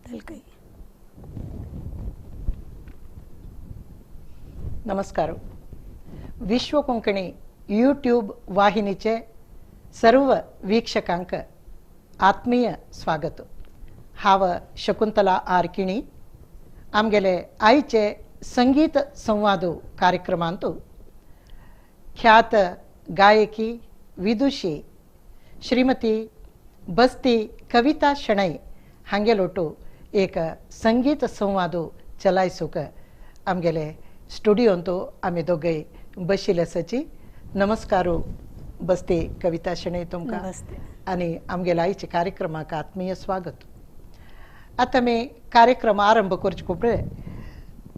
काही. नमस्कार. विश्व कोंकणी यूट्यूब वाहिनीचे सर्व वीक्षकांक आत्मीय स्वागत. हाव शकुंतला आरकिणी. आमगेले आईचे संगीत संवाद कार्यक्रमांतू ख्यात गायकी विदुषी श्रीमती बस्ती कविता शणै हांगेलोटू एक संगीत संवाद चलायसूक आमगेले स्टुडियोंतू आम्ही दोघे बशिले सची. नमस्कारू बस्ती कविता शणै तुमका आणि आमगेल्या आईचे कार्यक्रमाक आत्मीय स्वागत. आता मी कार्यक्रम आरंभ करचे कुपळे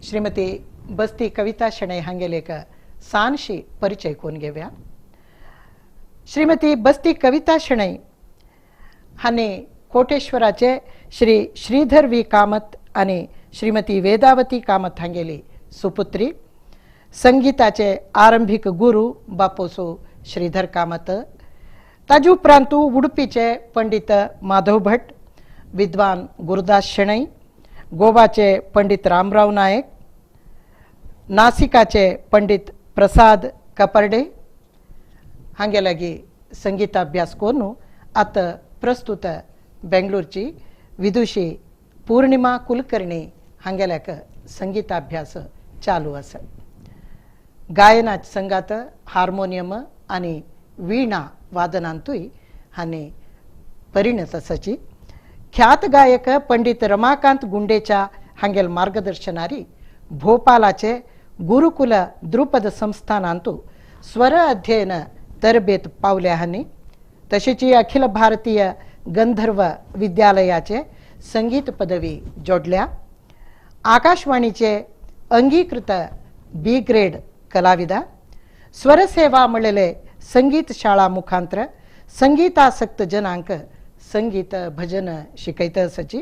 श्रीमती बस्ती कविता शणै हांगेले एक सानशी परिचय कोण घेव्या. श्रीमती बस्ती कविता शणै हाने कोटेश्वराचे श्री श्रीधर वी कामत आणि श्रीमती वेदावती कामत हांगेली सुपुत्री. संगीताचे आरंभिक गुरु बापोसो श्रीधर कामत. ताजे उपरांत उडुपीचे पंडित माधव भट, विद्वान गुरुदास शणै, गोवाचे पंडित रामराव नायक, नासिकाचे पंडित प्रसाद कपर्डे हांगे लागी संगीताभ्यास करून आता प्रस्तुत बेंगळूरची विदुषी पूर्णिमा कुलकर्णी हांगेल्याक संगीताभ्यास चालू आसा. गायनाच्या संगात हार्मोनियम आणि वीणा वादनांतूय हाने परिणत आसाची. ख्यात गायक पंडित रमाकांत गुंडेच्या हांगेल मार्गदर्शनारी भोपालाचे गुरुकुल द्रुपद संस्थानांतू स्वर अध्ययन तरबेत पावल्या हानी. तशीच अखिल भारतीय गंधर्व विद्यालयाचे संगीत पदवी जोडल्या. आकाशवाणीचे अंगीकृत बी ग्रेड कलाविदा. स्वरसेवा मिळेले संगीत शाळा मुखांतर संगीतासक्त जनांक संगीत भजन शिकयत असची.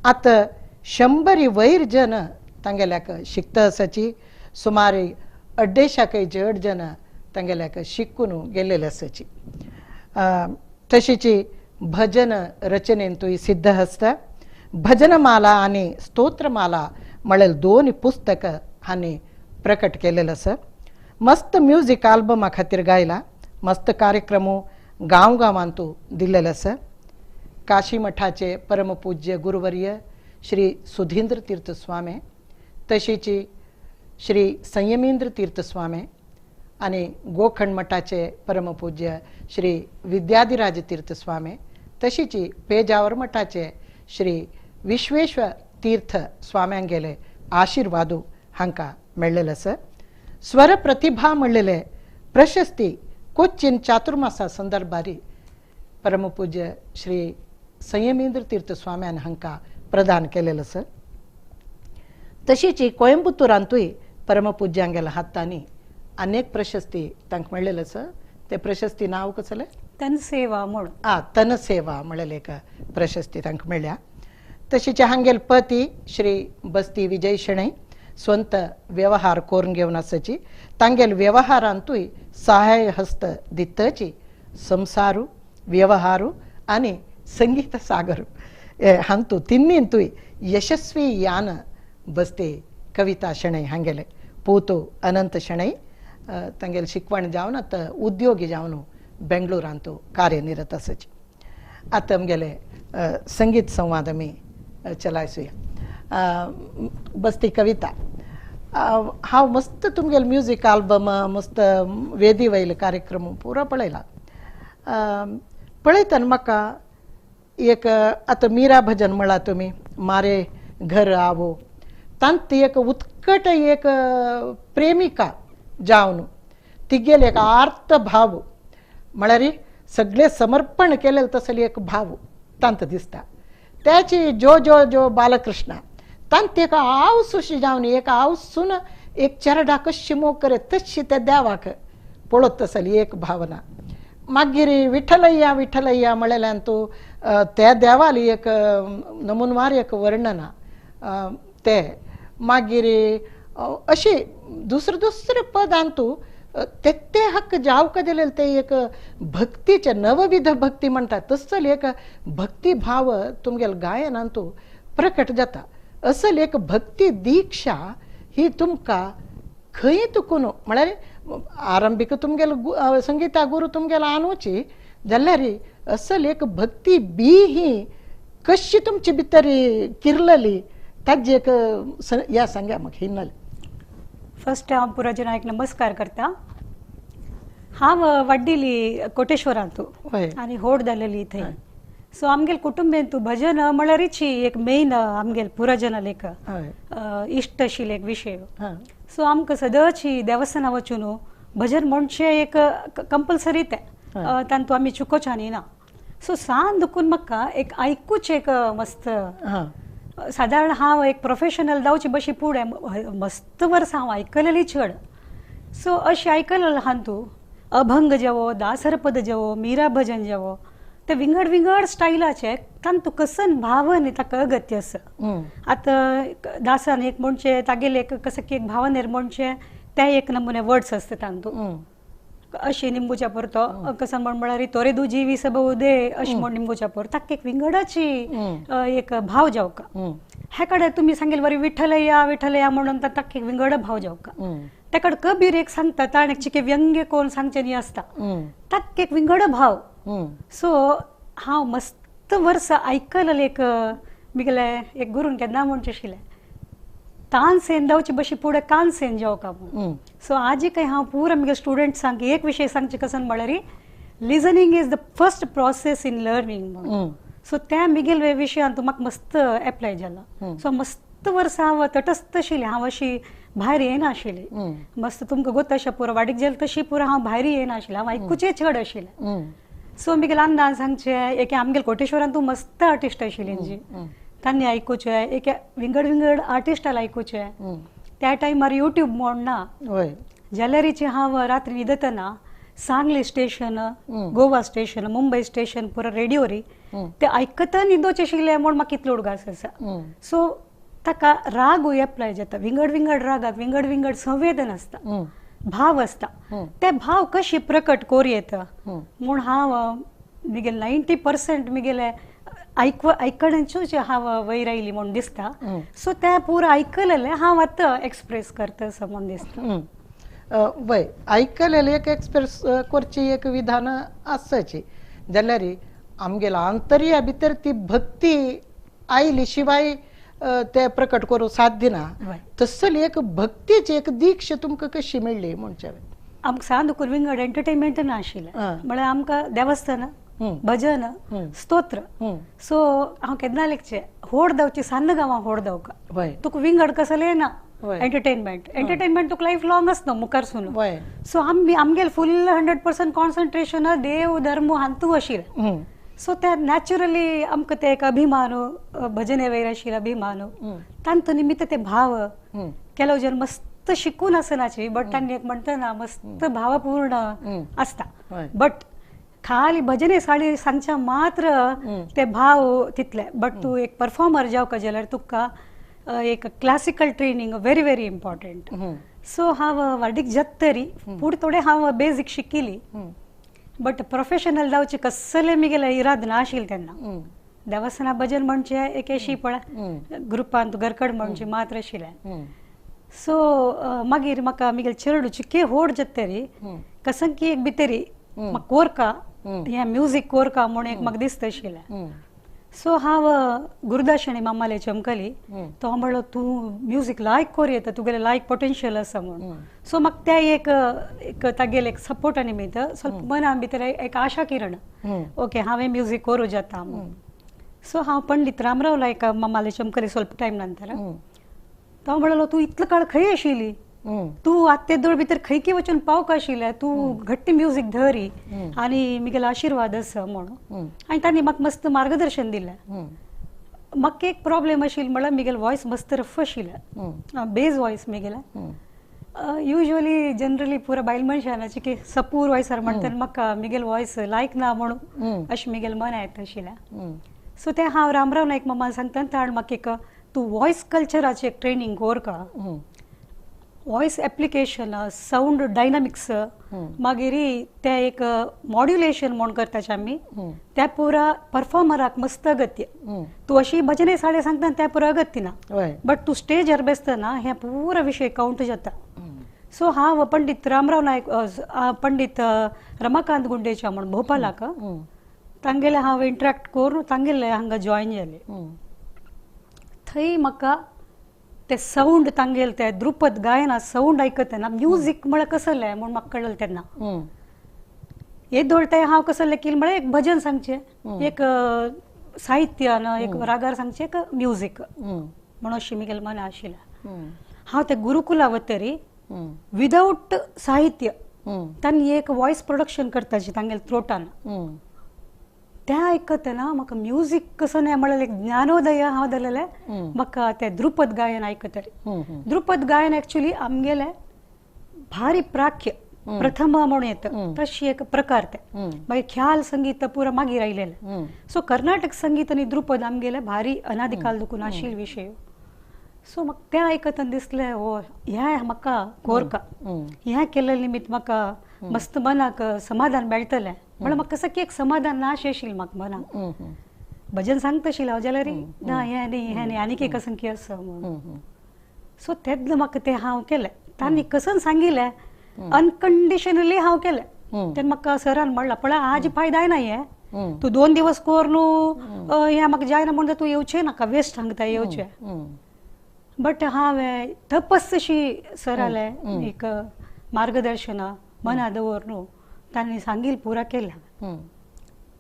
आता 100 वैर जन तांगेल्याक शिकत असची. सुमारे 150 जड जन तांगेल्याक शिकून गेलेले असची. तशीची भजन रचनेंतूय सिद्ध हस्त. भजनमाला आणि स्तोत्रमाला मळेल 2 पुस्तक हाने प्रकट केलेलं अस. मस्त म्युझिक अल्बमा खातीर गायला. मस्त कार्यक्रम गांवांतू दिलेलं अस. काशी मठाचे परमपूज्य गुरुवर्य श्री सुधींद्र तीर्थ स्वामी, तशीची श्री संयमेंद्र तीर्थ स्वामी आणि गोखंड मठाचे परमपूज्य श्री विद्याधिराज तीर्थ स्वामी, तशीची पेजावर मठाचे श्री विश्वेश्वर तीर्थ स्वाम्यांगेले आशीर्वादू हांका मेळलेले आसा. स्वर प्रतिभा म्हणलेले प्रशस्ती कोच्चिन चातुर्मासा संदर्भारी परमपूज्य श्री संयमेंद्र तीर्थ स्वाम्यान हांका प्रदान केलेलं आसा. तशीची कोयंबतूरांतूय परमपूज्यांगेल्या हातांनी अनेक प्रशस्ती तांकां मेळलेले आसा. ते प्रशस्ती नाव कसले? तनसेवा म्हणून. तनसेवा म्हणलेले एक प्रशस्ती तांकां मेळ्ळ्या. तशीचे हांगेल पती श्री बस्ती विजय शणै स्ವಂತ व्यवहार करून घेवन आसाची. तांगेल व्यवहारांतूय सहाय्य हस्त दितची. संसारू व्यवहारू आणि संगीत सागर हांतू तिन्नींतूय यशस्वी यान बस्ती कविता शणै हांगेले पोतो अनंत शणै तांगेल शिकवण जावन आतां उद्योगी जावन बेंगळूरांतू कार्यनिरत आसाची. आतां आमगेले संगीत संवाद आमी चलायसूया. बस्ती कविता हांव मस्त तुमगेल म्युझिक अल्बम मस्त वेदी वयले कार्यक्रम पुरो पळयला. पळयतना म्हाका एक आतां मीरा भजन म्हणला तुमी मारे घर आवो, तांत एक उत्कट एक प्रेमिका जावन तिगेल एक आर्त भाव म्हळ्यार सगळे समर्पण केलेले तसले एक भाव तांत दिसता. त्याची जो जो जो बालकृष्ण तांत एक आवसूशी जावन एक आवसून एक चरडा कशी मोग करे तशी त्या देवाक पळत तसली एक भावना. मागीर विठ्ठलय्या विठ्ठलय्या म्हळ्यान तूं त्या देवाली एक नमुनवार एक वर्णना ते मागीर अशी दुसरे पदांतू ते हक्क जावक दिलेले ते एक भक्तीचे नवविध भक्ती म्हणतात तसले एक भक्तिभाव तुमगेल गायनांतू प्रकट जाता. असल एक भक्ती दीक्षा ही तुमकां खंय तुकून म्हळ्यार आरंभीक तुमगेलो संगीता गुरू तुमगेलो आणुची जाल्यार असल एक भक्ती बी ही कशी तुमचे भितर किरलली ताजी एक या सांगा म्हाका हिन्नल. फर्स्ट हांव पुराजनाक नमस्कार करता. हांव वाड्डिली कोटेश्वरांतू आनी व्हड जालेली थंय. सो आमगेल कुटुंबेन तूं भजन म्हळ्यारच एक मेन आमगेल पुराजनाल एक इश्ट आशिल्लो एक विशय. सो आमकां सदांच देवस्थाना वचून भजन म्हणचे एक कंपल्सरी ते तांतू आमी चुकोवचे न्ही ना. सो सांज दुखून म्हाका एक आयकूच एक मस्त सादारण हांव एक प्रोफेशनल जावचे बशी फुडें मस्त वर्सां हांव आयकलेली चड. सो अशें आयकलें ल्हान तूं अभंग जेवो दासरपद जेवो मिरा भजन जेवो ते विंगड विंगड स्टायलाचे तांतू कसन भावन ताका अगत्य आसा. आतां दासान एक म्हणचे तागेले एक कसं की एक भावनेर म्हणचे ते एक नमुने वर्ड्स असता तांतू अशें निंबूच्या परतो कसं म्हळ्यार तोरे दुजी वी सब उदे अशें म्हण निंबूच्या पर ताका एक विंगडाची एक भाव जावका. हे कडेन तुमी सांगेल बरी विठ्ठलया म्हणून ताका एक विंगड भाव जावका. ते कडेन कबीर एक सांगता ताणें चिके व्यंग्य कोण सांगचे न्ही आसता ताका एक विंगड भाव. सो हांव मस्त वर्सां आयकलेलें एक मिगेले एक गुरून केन्ना म्हणचे आशिल्लें तानसेन जावचे बशी फुडें कानसेन जावका म्हणून. सो आजी काही हांव पुरो म्हगे स्टुडंट्सांक एक विशय सांगचे कसन म्हळ्यार listening is the first process in learning म्हणून. सो त्या मिगेल विशयान तूं म्हाका मस्त एप्लाय जाला. सो मस्त वर्सां हांव तटस्थ आशिल्लें. हांव अशी भायर येना आशिल्लें. मस्त तुमकां गोत अशें पुरो वाडीक गेलें तशी पुरो हांव भायर येना आशिल्लें. हांव आयकुचें चड आशिल्लें. सो मिगेल अंदाज सांगचे एक आमगेल कोटेश्वरान तूं मस्त आर्टिस्ट आशिल्ली जी तांणी आयकुचे एक विंगड विंगड आर्टिस्टाल आयकुचे. त्या टायमार युट्यूब म्हण ना जाल्यारीचे हांव रात्री न्हिदतना Sangli station Goa station Mumbai station पुरो रेडिओरी ते आयकता न्हिदोवचें आशिल्लें म्हूण म्हाका इतलो उडगास आसा. सो ताका रागूय एप्लाय जाता. विंगड विंगड रागाक विंगड विंगड संवेदन आसता भाव आसता. ते भाव कशी प्रकट करूं येता म्हूण हांव मिगेल 90% मिगेले आयकण्याच्योच हांव वयर आयली म्हूण दिसता. सो तें पुरो आयकलेलें हांव आतां एक्सप्रेस करता असो म्हूण दिसता. वय आयकलेलें एक एक्सप्रेस करची एक विधान आसची जाल्यार आमगेलो आंतर्या भितर ती भक्ती आयली शिवाय ते प्रकट करूं साध्य ना. तसली एक भक्तीची एक दीक्ष तुमकां कशी मेळ्ळी म्हणचे. आमकां सांज दुखून विंगड एंटरटेनमेंट नाशिल्लें म्हळ्यार आमकां देवस्थान भजन स्तोत्र. सो हांव केन्ना लेखचे व्हड जावची सान्न गांवां व्हड जावका तुका विंगड कसलें ना. एंटरटेनमेंट तुका लायफ लॉंग आसता मुखारसून. सो आमगेल फुल 100% कॉन्सन्ट्रेशन देव धर्म हांतू आशिल्लें. सो ते नॅचरली आमकां ते एक अभिमान भजने वयर आशिल्लो अभिमान तांतू निमित्त ते भाव केलो जर मस्त शिकून आसनाची बट तांणी एक म्हणटा मस्त भावपूर्ण आसता. बट खाली भजने साडी सांगच्या मात्र ते भाव तितले. बट तूं एक परफॉर्मर जावका जाल्यार तुका एक classical training very very important. So हांव वाडीक जत्तरी फुडें थोडें हांव बेजीक शिकिली बट प्रोफेशनल जावचे कसले मिगेले इराद नाशिल्ले तेन्ना. देवस्थाना भजन म्हणचे एक अशी पळय ग्रुपांत घरकड म्हणचे मात्र आशिल्लें. सो मागीर म्हाका मिगेल चेडू चिके व्हड जत्तरी कसन की एक भितरी म्हाका कोरका हें म्युजीक कोरका म्हूण एक म्हाका दिसता आशिल्लें. सो हांव गुरुदासणी मामाले चमकली तो म्हणलो तूं म्युजीक लायक कोर येता तुगेलें लायक पोटेन्शियल आसा म्हणून. सो म्हाका त्या एक तागेले एक सपोर्टा निमित्त ಸ್ವಲ್ಪ मना भितर एक आशा किरण ओके हांवें म्युजीक कोरूं जाता म्हणून. सो हांव पंडीत रामराव लायक मामाले चमकली ಸ್ವಲ್ಪ टायम नंतर तो म्हणलो तूं इतलो काळ खंय आशिल्ली तूं आतां ते दोळ भितर खंय वचून पावका आशिल्लें तूं घट्ट म्युजीक धरी आनी मिगेलो आशिर्वाद आसा म्हणून. आनी तांणी म्हाका मस्त मार्गदर्शन दिलें. म्हाका एक प्रॉब्लेम आशिल्लो म्हळ्यार मिगेल वॉयस मस्त रफ आशिल्लें बेज वॉयस मिगेलें. युजली जनरली पुरो बायल मनशानाची की सपूर वॉयसार म्हणटा म्हाका मिगेल वॉयस लायक ना म्हणून अशें मिगेल मन येता आशिल्लें. सो तें हांव रामराव नायक मामान सांगता ताणें म्हाका एक तूं वॉयस कल्चराचें एक ट्रेनींग कोरका वॉइस एप्लिकेशन साऊंड डायनामिक्स मागीर ते एक मॉड्युलेशन म्हण करताचे आमी त्या पुरा परफॉर्मराक मस्त अगत्य तू अशी भजने साडे सांगता त्या पुरा अगत्य ना बट तू स्टेजर बेसतना हे पुरा विषय काउंट जाता सो हांव पंडित रामराव नायक पंडित रमाकांत गुंडेच्या म्हण भोपालाक तांगेले हांव इंटरॅक्ट करून तांगेले हांगा जॉइन जाले थंय म्हाका ते साऊंड तांगेल ते द्रुपद गायना साऊंड आयकतना म्युझिक म्हळ्यार कसले म्हूण म्हाका कळलं तेन्ना हे दोळटे हांव कसले की म्हळ्यार एक भजन सांगचें एक साहित्यान एक रागार सांगचें एक म्युझिक म्हणून अशी म्हगेलें मन आशिल्लें हांव ते गुरुकुला वतरी विदाउट साहित्य तांणी एक वॉइस प्रोडक्शन करताची तांगेल थ्रोटान त्या आयकतना म्हाका म्युझिक कसो न्ही म्हळ्यार एक ज्ञानोदय हांव जालेले म्हाका ते द्रुपद गायन आयकतरी द्रुपद गायन एक्चुअली आमगेले भारी प्राख्य प्रथम म्हणून येता तशी एक प्रकार ते मागीर ख्याल संगीत पुरा मागीर आयलेले सो कर्नाटक संगीत आनी द्रुपद आमगेले भारी अनादी काल दुखून आशिल्ले विशय सो म्हाका तें आयकतना दिसलें हो ह्या म्हाका कोरका ह्या केल्ले निमित्त म्हाका मस्त मनाक समाधान मेळटलें म्हळ्यार म्हाका कसं की एक समाधान नाश येशिल्लें म्हाका मनाक भजन सांगता आशिल्लें हांव जाल्यार ना हें न्ही आनीक एक असंख्य आसा म्हणून सो तेन्ना म्हाका तें हांव केलें तांणी कसं सांगिल्लें अनकंडिशनली हांव केलें तेन्ना म्हाका सरान म्हणलां पळय आज फायदा जायना हें तूं 2 दिवस कोर न्हू हें म्हाका जायना म्हणटा तूं येवचें नाका वेस्ट सांगता येवचें बट हांवें तपस्शी सरालें एक मार्गदर्शन मना दवरून तांणी सांगिल्लें पुरा केलें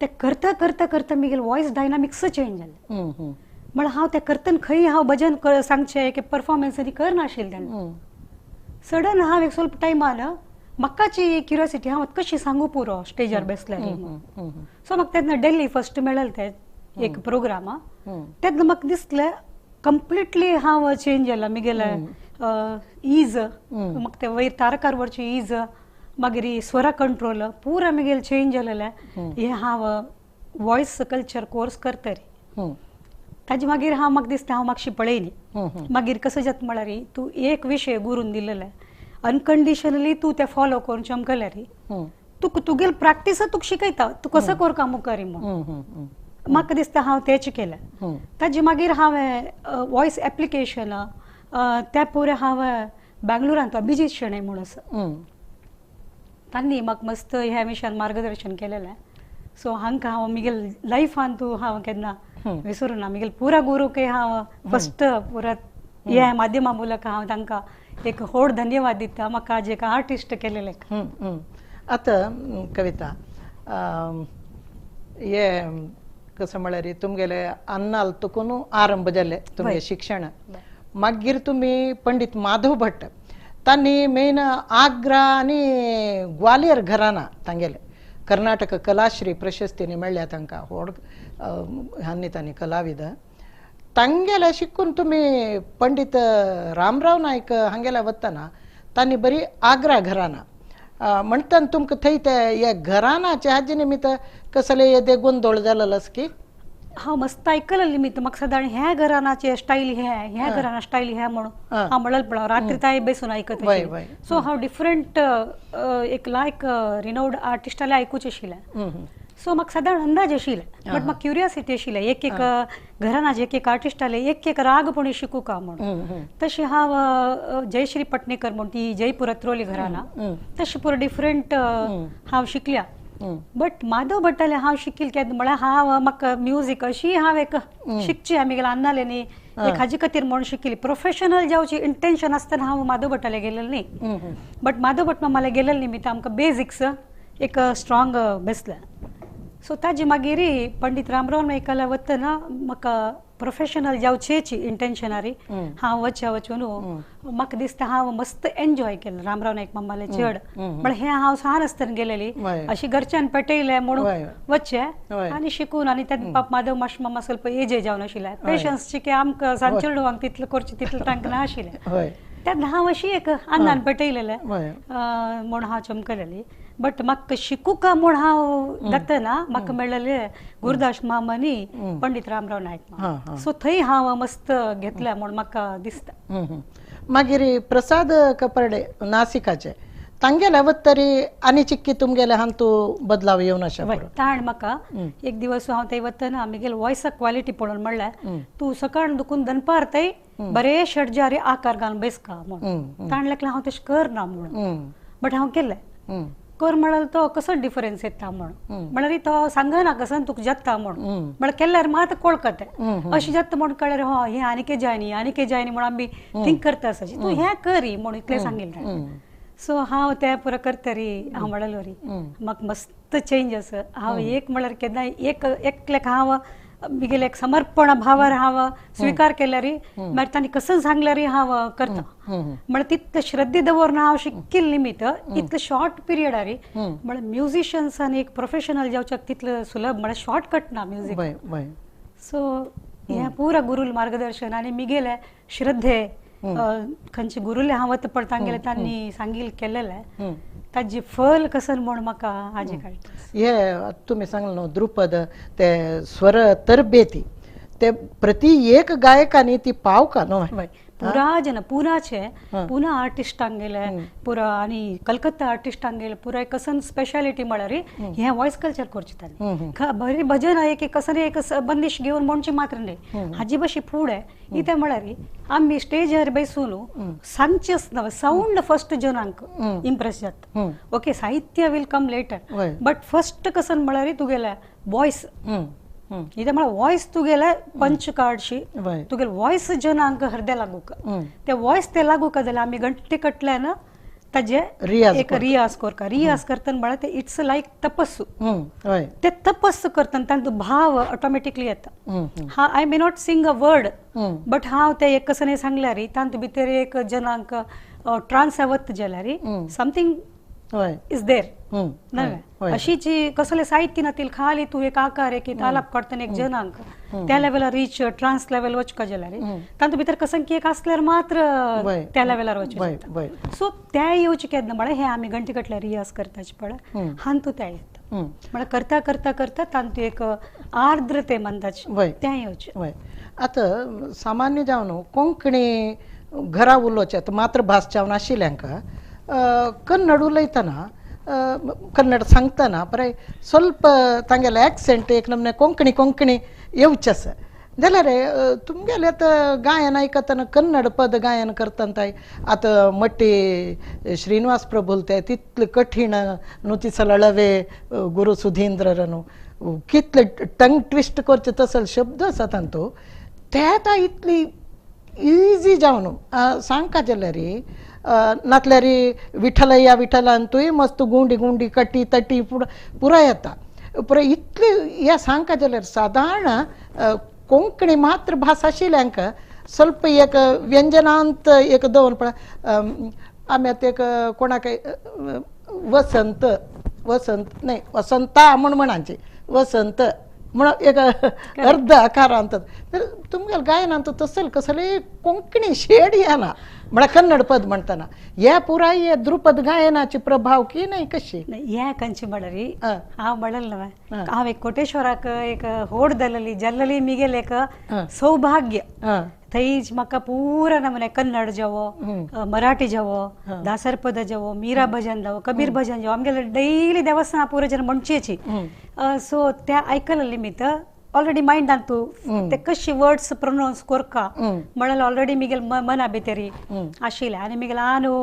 ते करता करता करता म्हगेलें वॉइस डायनामिक्स चेंज जालें म्हळ्यार हांव तें करतना खंय हांव भजन सांगचें एक परफॉर्मन्स करनाशिल्लें तेन्ना सडन हांव एक स्वल्प टायमान म्हाकाची क्युरियोसिटी हांव कशी सांगू पुरो स्टेजार बेसलें सो म्हाका तेन्ना डेल्ली फर्स्ट मेळ्ळें तें एक प्रोग्राम तेन्ना म्हाका दिसलें कंप्लिटली हांव चेंज जाला म्हगेलें इज म्हाका ते वयर तारकार वरची इज मागीर स्वरा कंट्रोल पुरा म्हगेलें चेंज जालेलें हें हांव वॉइस कल्चर कोर्स करतरी ताजे मागीर हांव म्हाका दिसता हांव म्हाका शिपळयली मागीर कसो जाता म्हळ्यार तूं एक विशय गुरून दिलेले अनकंडिशनली तूं ते फॉलो करून चमकले रे तुगेल प्रॅक्टीस तुका शिकयता तूं कसो कोरका मुखारी म्हणून म्हाका दिसता हांव तेच केलें ताजे मागीर हांवें वॉइस एप्लिकेशन त्या पुरे हांवें बेंगलोरांत अभिजीत शेणै म्हणून आसा तांणी म्हाका मस्त ह्या विशयान मार्गदर्शन केलेलें सो हांकां हांव म्हगेल लायफान तूं हांव केन्ना विसरूं ना म्हगेल पुरा गुरूक हांव फस्ट पुरा ह्या माध्यमा मुलक हांव तांकां एक व्हड धन्यवाद दिता म्हाका आज एक आर्टिस्ट केलेले आतां कविता हे कसं म्हळ्यार तुमगेले अन्नाल तुकून आरंभ जाले तुमगे शिक्षण मागीर तुम्ही पंडित माधव भट्ट तांणी मेन आग्रा आनी ग्वालियर घराना तांगेले कर्नाटक कलाश्री प्रशस्तीने मेळ्ळ्या तांकां व्हड हांनी तांणी कलाविद तांगेले शिकून तुम्ही पंडित रामराव नायक हांगेले वतना तांणी बरी आग्रा घराना म्हणटा तुमकां थंय ते हे घरानाचे हाजे निमित्त कसले येदे गोंदळ जालेलो की हांव मस्त आयकलें निमित्त म्हाका सदां ह्या घरानाचे स्टायल ह्या घराना स्टायल ह्या म्हणून हांव म्हणलें पळय रात्री ताय बसून आयकत सो हांव डिफरंट एक लायक रिनाउड आर्टिस्टाले आयकूचे आशिल्लें सो म्हाका सदां अंदाज आशिल्ले बट म्हाका क्युरियोसिटी आशिल्लें एक एक घरानाचे एक आर्टिस्टाले एक राग पुणी शिकूं का म्हणून तशें हांव जयश्री पटणेकर म्हणून ती जयपूर अत्रोली घराना तशें पुरो डिफरंट हांव शिकल्या बट माधव भट्टाले हांव शिकिल्लें केन्ना म्हळ्यार हांव म्हाका म्युझिक अशी हांव एक शिकची आमगेले अन्नाले न्ही एक हाजे खातीर म्हणून शिकिल्ली प्रोफेशनल जावची इंटेंशन आसतना हांव माधव भट्टाले गेलेलें न्ही बट माधव भट्ट मामाले गेलेले निमित्त आमकां बेजिक्स एक स्ट्रॉंग बेसलें सो ताजे मागीर पंडित रामराव नायकाला वतना म्हाका प्रोफेशनल जावचेची इंटेंशनारी हांव वचून म्हाका दिसता हांव मस्त एन्जॉय केलें रामराव नायक मामाले चड म्हळ्यार हें हांव सार आसतना गेलेली अशी घरच्यान पेटयलें म्हणून वचचें आनी शिकून आनी तेन्ना पाप माधव मामा ಸ್ವಲ್ಪ एजे जावन आशिल्ले पेशन्सची की आमकां सांचेडवांक तितलें करचें तितलें तांकां ना आशिल्लें तेन्ना हांव अशी एक आन्नान पेटयलेलें म्हूण हांव चमकलेली बट म्हाका शिकूं का म्हूण हांव जातना म्हाका मेळ्ळेलें गुरुदास मामानी पंडित रामराव नायक सो थंय हांव मस्त घेतल्या म्हूण म्हाका दिसता मागीर प्रसाद कपरडे नासिकाचे तांगेले वत तरी आनी चिक्की तुमगेले हांव तूं बदलाव येवन अशें ताण म्हाका एक दिवस हांव थंय वतना आमगेले वॉयसा क्वालिटी पळोवन म्हणल्यार तू सकाळ दुखून दनपार थंय बरे षडजारी आकार घालून बेसका म्हणून ताण लागलें हांव तशें करना म्हणून बट हांव केलें कर म्हळ्यार तो कसो डिफरन्स येता म्हणून म्हळ्यार तो सांगना कसं तुका जत्ता म्हणून म्हळ्यार केल्यार मात कळका तें अशें जाता म्हणून कळ्यार हय हें आनीके जायनी म्हणून आमी थिंक करता आसता तूं हें करी म्हणून इतलें सांगिल्लें सो हांव तें पुरो करतरी हांव म्हणलो री म्हाका मस्त चेंज आसा हांव एक म्हळ्यार केन्ना एकल्याक हांव म्हगेले एक समर्पण भावार हांव स्विकार केल्यार मागीर तांणी कसं सांगल्यार हांव करता म्हळ्यार तितले श्रद्धे दवरून हांव शिकिल्लें निमित्त इतले शॉर्ट पिरियडार म्हळ्यार म्युझिशियन्सान एक प्रोफेशनल जावच्याक तितलें सुलभ म्हळ्यार शॉर्टकट ना म्युझिक सो हें पुरा गुरुल मार्गदर्शन आनी म्हगेले श्रद्धे खंयचे गुरुले हांव वता पळय तांगेले तांणी सांगिल्लें केलेलें ताजी फल कसन म्हूण म्हाका हाजे कळटा हे तुमी सांगलें न्हू द्रुपद ते स्वर तरबेती ते प्रति एक गायकांनी ती पावका न्हू पुरा जन पुनाचे पुना आर्टिस्टांक गेले पुरा आनी कलकत्ता आर्टिस्टांक गेले पुरा कसन स्पेशालिटी म्हळ्यार हें वॉयस कल्चर करचें ताणें बरें भजन एक कसन एक बंदिश घेवन म्हणचें मात्र न्ही हाजी बशी फुडें इतें म्हळ्यार आमी स्टेजार बसून सांगचेच ना साऊंड फर्स्ट जनांक इम्प्रेस जाता ओके साहित्य will come later but first कसन म्हळ्यार तुगेले वॉयस इथे मला वॉइस तुगेले पंच काढशी तुगेले वॉइस जनांक हृदय लागू का ते वॉइस ते लागू का जाल्यार आमी घंटे कटल्यान ताजे एक रियाज करता रियाज करतना म्हळ्यार ते इट्स लायक तपस्सू ते तपस्सू करतना तांचो भाव ऑटोमॅटिकली येता I may not sing a word but हांव ते एक कसं सांगल्यार तांतू भितर एक जनांक ट्रान्स वत जाल्यार समथींग इज देर अशी जी कसले साहित्य नातील खाली तू एक आकार एक आलाप करतना एक जनांक त्या लेवलार रीच ट्रान्स लेवल वचका जाल्यार तांतू भितर कसं की एक असल्यार मात्र त्या लेवलार वचूं सो त्या येवचे केन्ना म्हळ्यार हे आमी घंटे कटल्या रियाज करताचे पळय हांतू त्या येता म्हळ्यार करता करता करता तांतू एक आर्द्रते म्हणटाचे त्या येवचे आतां सामान्य जावन कोंकणी घरा उलोवचे मातृभास जावन आशिल्ल्यांक कन्नड उलयतना कन्नड सांगतना पळय ಸ್ವಲ್ಪ तांगेले एक्सेंट एक नमने कोंकणी कोंकणी येवचे आसा जाल्यार तुमगेले आतां गायन आयकतना कन्नड पद गायन करतना आतां मट्टी श्रीनिवास प्रभुल ते तितले कठीण न्हू ती सलळवे गुरु सुधींद्र न्हू कितले टंग ट्विस्ट करचे तसले शब्द आसा तांतू ते आतां इतली इजी जावन सांगता जाल्यार नातल्यार विठ्ठलय्या विठ्ठलान तुय मस्त गुंडी गुंडी कटी तटी पुरा येता पुरा इतले हे सांगता जाल्यार सादारण कोंकणी मातृभास आशिल्ल्यांक ಸ್ವಲ್ಪ एक व्यंजनांत एक दवर पळय आमी आतां एक कोणाक वसंत वसंत न्हय वसंता म्हूण म्हणांची वसंत म्हणून एक अर्ध आकारांत तुमगेले गायनांत तसले कसले कोंकणी शेड येना म्हळ्यार कन्नड पद म्हणटना हे पुराय हे द्रुपद गायनाचे प्रभाव की नाही कशी हे खंयचे म्हळ्यार हांव म्हणलें न्हय हांव एक कोटेश्वराक एक होड जाल्ली मिगेले एक सौभाग्य थंय म्हाका पुरा नमुने कन्नड जावो मराठी जावो दासर पद जावो मीरा भजन जावो कबीर भजन जावो आमगेले डेली देवस्थाना पुरा जन म्हणचेची सो त्या आयकले निमित्त ऑलरेडी मायंडान तू ते कशी वर्ड्स प्रोनाउन्स करका म्हळ्यार ऑलरेडी मिगेल मना भितरी आशिल्ले आनी मिगेल आनू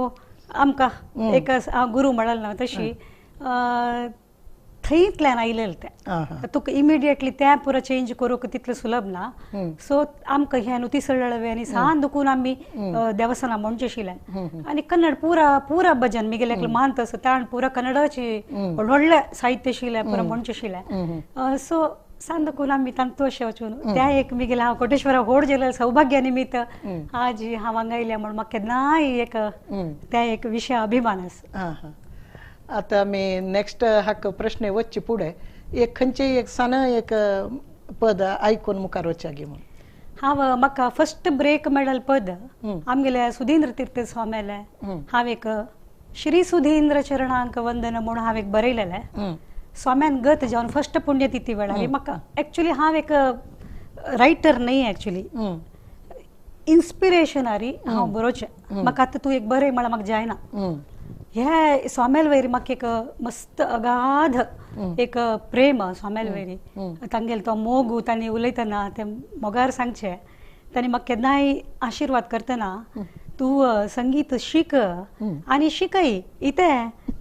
आमकां एक गुरू म्हळ्यार ना तशी थंयतल्यान आयलेलें तें तुका इमिडिएटली तें पुरो चेंज करूंक तितलें सुलभ ना सो आमकां हें न्हू तिसळवे आनी सान दुखून आमी देवस्थाना म्हणचे आशिल्लें आनी कन्नड पुरा भजन मिगेले मानत आसा ताण पुरा कन्नडाची व्हडले साहित्य आशिल्लें पुरो म्हणचे आशिल्लें सो सान दुखून आमी तांतू अशें वचून त्या एक मिगेले हांव कोटेश्वरा होड जेले सौभाग्या निमित्त आज हांव हांगा येयलें म्हूण म्हाका केन्नाय एक त्या एक विशय अभिमान आसा आता आमी नेक्स्ट हाक प्रश्न वच्चे फुडें एक खंयचे एक सान एक पद आयकून मुखार वचया गे म्हणून हांव म्हाका फर्स्ट ब्रेक मेळ्ळेलें पद आमगेले सुधींद्र तीर्थ स्वामीले हांव एक श्री सुधींद्र चरणांक वंदन म्हणून हांव एक बरयलेलें स्वाम्यान गत जावन फर्स्ट पुण्यतिथी वेळार म्हाका एक्चुली हांव एक रायटर न्हय एक्चुली इन्स्पिरेशनारी हांव बरोवचें म्हाका आतां तूं एक बरें म्हळ्यार म्हाका जायना हे सोमेल वयरी म्हाका एक मस्त अगाध एक प्रेम सोमेल वयरी तांगेलो तो मोग तांणी उलयतना ते मोगार सांगचे तांणी म्हाका केन्नाय आशिर्वाद करतना तूं संगीत शिक आनी शिकय इते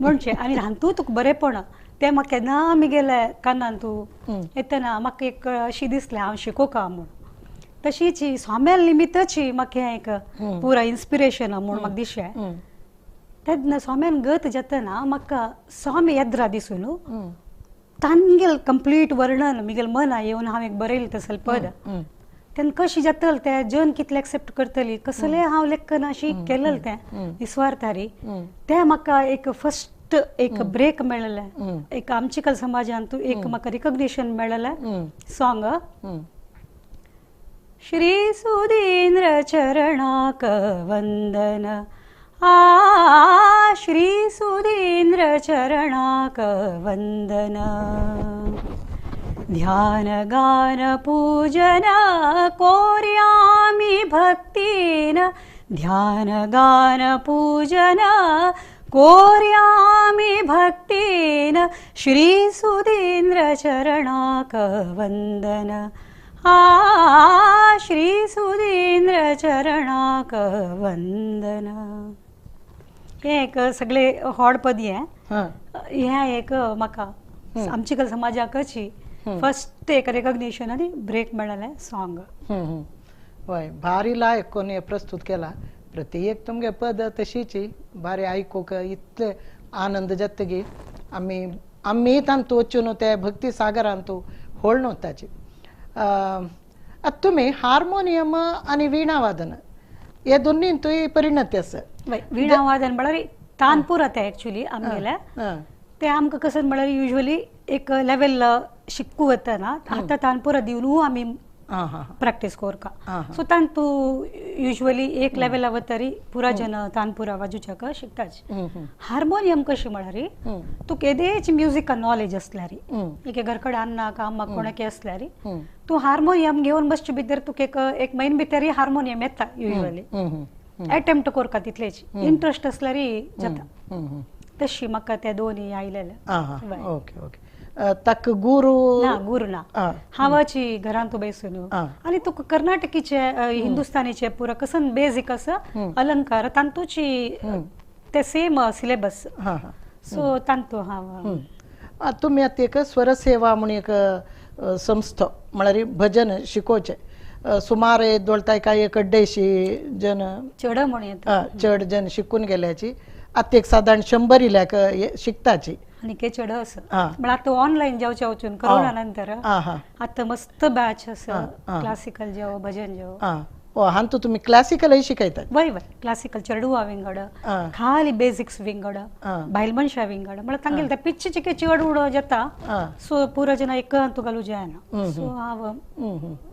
म्हणचे आनी हातूंत तुका बरेंपण ते म्हाका केन्ना म्हगेले कानान तूं येतना म्हाका एक अशी दिसलें हांव शिको का म्हूण तशीच सोमेल निमित्तची म्हाका हें एक पुरा इन्स्पिरेशन म्हूण म्हाका दिसलें तेन्ना सोम्यान गत जेतना म्हाका स्वामी येद्रा दिसून तांगेल कंप्लीट वर्णन म्हगेल मना येवन हांव एक बरयलें तसलें पद तेन्ना कशें जातलें तें जन कितलें एक्सेप्ट करतली कसलें हांव लेखन अशी केलेलें तें निस्वार्थारी तें म्हाका एक फस्ट एक ब्रेक मेळ्ळें एक आमचेकल समाजांत एक म्हाका रिकॉग्निशन मेळ्ळें सॉंग श्री सुधींद्र चरणाक वंदन श्री सुधींद्र चरणाक वंदन ध्यान गान पूजन कोर्यामि भक्तीन ध्यान गान पूजन कोर्यामि भक्तीन श्री सुधींद्र चरणाक वंदन श्री सुधींद्र चरणाक वंदन हे एक सगळे होडपद हे एक म्हाका आमच्या समाजाकची फस्ट एक रिकॉग्निशन आनी ब्रेक मेळ्ळें सॉंग हय भारी लायक कोणी प्रस्तुत केला प्रत्येक तुमगे पद तशीची भारी आयकूक इतले आनंद जातगी आम्ही तांतू वचून ते भक्ती सागरांतू होळणू ताची आता तुम्ही हार्मोनियम आणि वीणावादन हे दोन्हींतूय परिणती आसा वीणावादन म्हळ्यार तानपूर ते एक्चुअली आमगेले ते आमकां कसं म्हळ्यार युजली एक लेवल शिकू वतना आतां तानपुरा दिवन आमी प्रॅक्टीस कोरका सो तांतू युजली एक लेवला वतरी पुरा जन तानपुरा वाजूच्याक शिकताच हार्मोनियम कशें म्हळ्यार तुका एदेच म्युजिका नॉलेज असल्यारी एक घर कडेन अन्ना कामाक कोणाक असल्यारी तूं हार्मोनियम घेवन बसचे भितर तुका एक म्हयने भितर हार्मोनियम येता युजली अटेम्प्ट कोरका तितलेच इंट्रस्ट असल्यारी जाता तशी म्हाका ते दोन्ही आयलेले ओके ओके तक गुरु गुरु ना हावाची घरांत बसून आणि तुका कर्नाटकीचे हिंदुस्तानीचे पुरा कसन बेसिक असं अलंकार तांतूची ते सेम सिलेबस सो तांतू हांव तुम्ही आता एक स्वरसेवा म्हणून एक संस्था म्हळ्यार भजन शिकोवचे सुमार दोळताय काय एक 150 जन चड म्हणून चड जन शिकून गेल्याची आता एक साधारण 100 इल्याक शिकताची आणि के चड असं म्हळ्यार आता ऑनलाईन जावचे वचून करोना नंतर आता मस्त बॅच असं क्लासिकल जेव भजन जेव हांतू तुम्ही क्लासिकल शिकयतात वय वय क्लासिकल चेडुआ विंगड खाली बेसिक्स विंगड बायल मनशा विंगड म्हळ्यार तांगेले ते पिच्च चिके चड उडो जाता सो पुरो जना एक तू घालू जायना सो हांव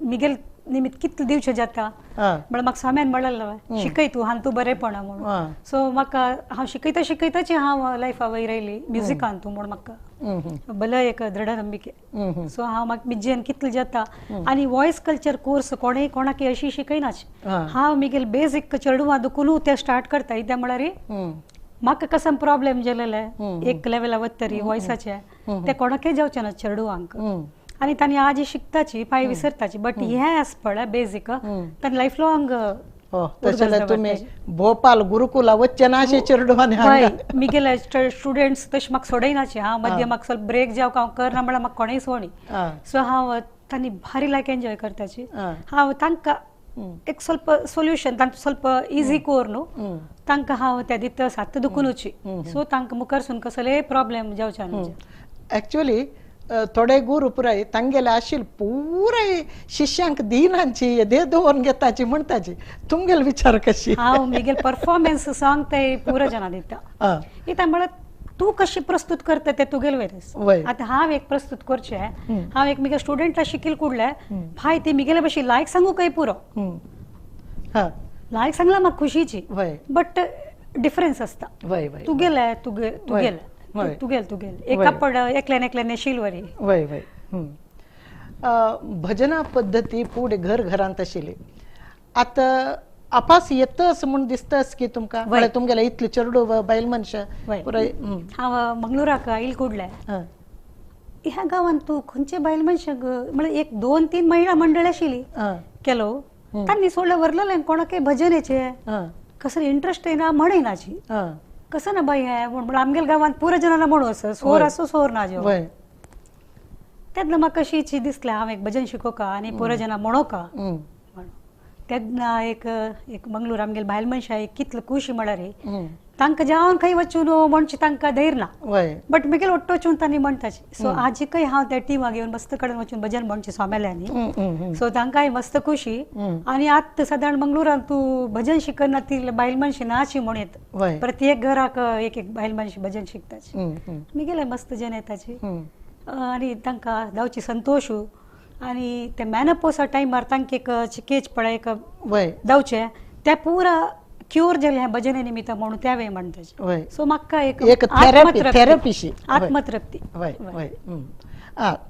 मिगेल निमित्त कितले दिवचे जाता म्हळ्यार म्हाका स्वाम्यान म्हणलें शिकय तूं हांव तूं बरेपणा म्हणून सो म्हाका हांव शिकयता शिकयताची हांव लायफा वयर रायली म्युजिकान तूं म्हूण म्हाका भले एक दृढ नंबिके सो हांव म्हाका मिज्जेन कितले जाता आनी वॉयस कल्चर कोर्स कोणेय कोणाक अशी शिकयनाच हांव मिगेल बेसिक चेडुआ दुखून ते स्टार्ट करता कित्याक म्हळ्यार म्हाका कसं प्रॉब्लेम जालेले एक लेवला वतरी वॉयसाचे ते कोणाकय जावचे ना चेडुआंक आणि तांणी आज शिकताची पाय विसरताची बट हे आस पळय बेसिक तांणी लायफ लॉंग तशें तुम्ही भोपाल गुरुकुला वच्चे ना अशें चेडुआनी मिगेले स्टुडंट्स तशें म्हाका सोडयनाचे हांव मध्य म्हाका ಸ್ವಲ್ಪ ब्रेक जावं हांव करना म्हळ्यार म्हाका कोणेय सोडी सो हांव तांणी भारी लायक एन्जॉय करताची हांव तांकां एक ಸ್ವಲ್ಪ सॉल्युशन तांचो ಸ್ವಲ್ಪ इजी कोर न्हू तांकां हांव ते दिता सात दुखूनची सो तांकां मुखारसून कसले प्रॉब्लेम जावचे ना एक्चुअली थोडे गुरु पुराय तांगेले आशिल्ले पुराय शिष्यांक दिनांची येदे दवरून घेताची म्हणताची तुमगेले विचार कशी हांव मिगेल परफॉर्मन्स सॉंग ते पुरो जना दिता इता म्हळ्यार तू कशी प्रस्तुत करता ते तुगेल वेरेस आता हांव एक प्रस्तुत करचे हांव एक मिगे स्टुडंटा शिकिल कुडले भाय ती मिगेले भशी लायक सांगू काय पुरो लायक सांगला म्हाका खुशीची बट डिफरन्स आसता तुगेले तुगेले तुगेल एक कापड एकल्यान एकल्यान शिलवरी वय भजना पद्धती पुढे घर घरांत आशिल्ली आता अपास येतस म्हणून दिसतस की तुमका वय. तुमगेला इतली चरडू बायल मनशा वय. पुराय हांव मंगळुराक आईल कुडले ह्या गावात तू खंयचे बायल मनशाक म्हणजे एक 2-3 महिला मंडळ आशिल्ली केलो तांणी सोडलं व्हरलेलें कोणाके भजनेचे कसं इंटरेस्ट येना म्हणयनाची कसं ना बाई हे म्हण आमगेल गावात पुरा जनांना म्हणू असं सोर असो सोर ना जेव त्यातनं म्हाका कशी इच्छी दिसल्या हांव एक भजन शिकोवका आनी पुरा जना म्हणोका म्हणून तेन्ना एक मंगळूर आमगेल बायल मनशा एक कितलं खुशी म्हळ्यार तांकां जावन खंय वचून म्हणची तांकां धैर्य ना बट मुगेल ओट्टो वचून तांणी म्हणटाची सो आजिकय हांव त्या टिमा घेवन मस्त कडेन वचून भजन म्हणचे स्वाम्याल्यांनी सो तांकांय मस्त खुशी आनी आतां सादारण मंगळुरांत तूं भजन शिकना ती बायल मनशी नाची म्हणत प्रत्येक घराक एक बायल मनशी भजन शिकताची मुगेले मस्त जन येताची आनी तांकां जावची संतोष आनी ते मॅनपोसा टायमार तांकां एक चिकेच पळय एक जावचे ते पुरा क्यूर जाले ह्या भजने निमित्त म्हणून त्या वेळी म्हणटाचे सो म्हाका एक थेरपीशी आत्मतृप्ती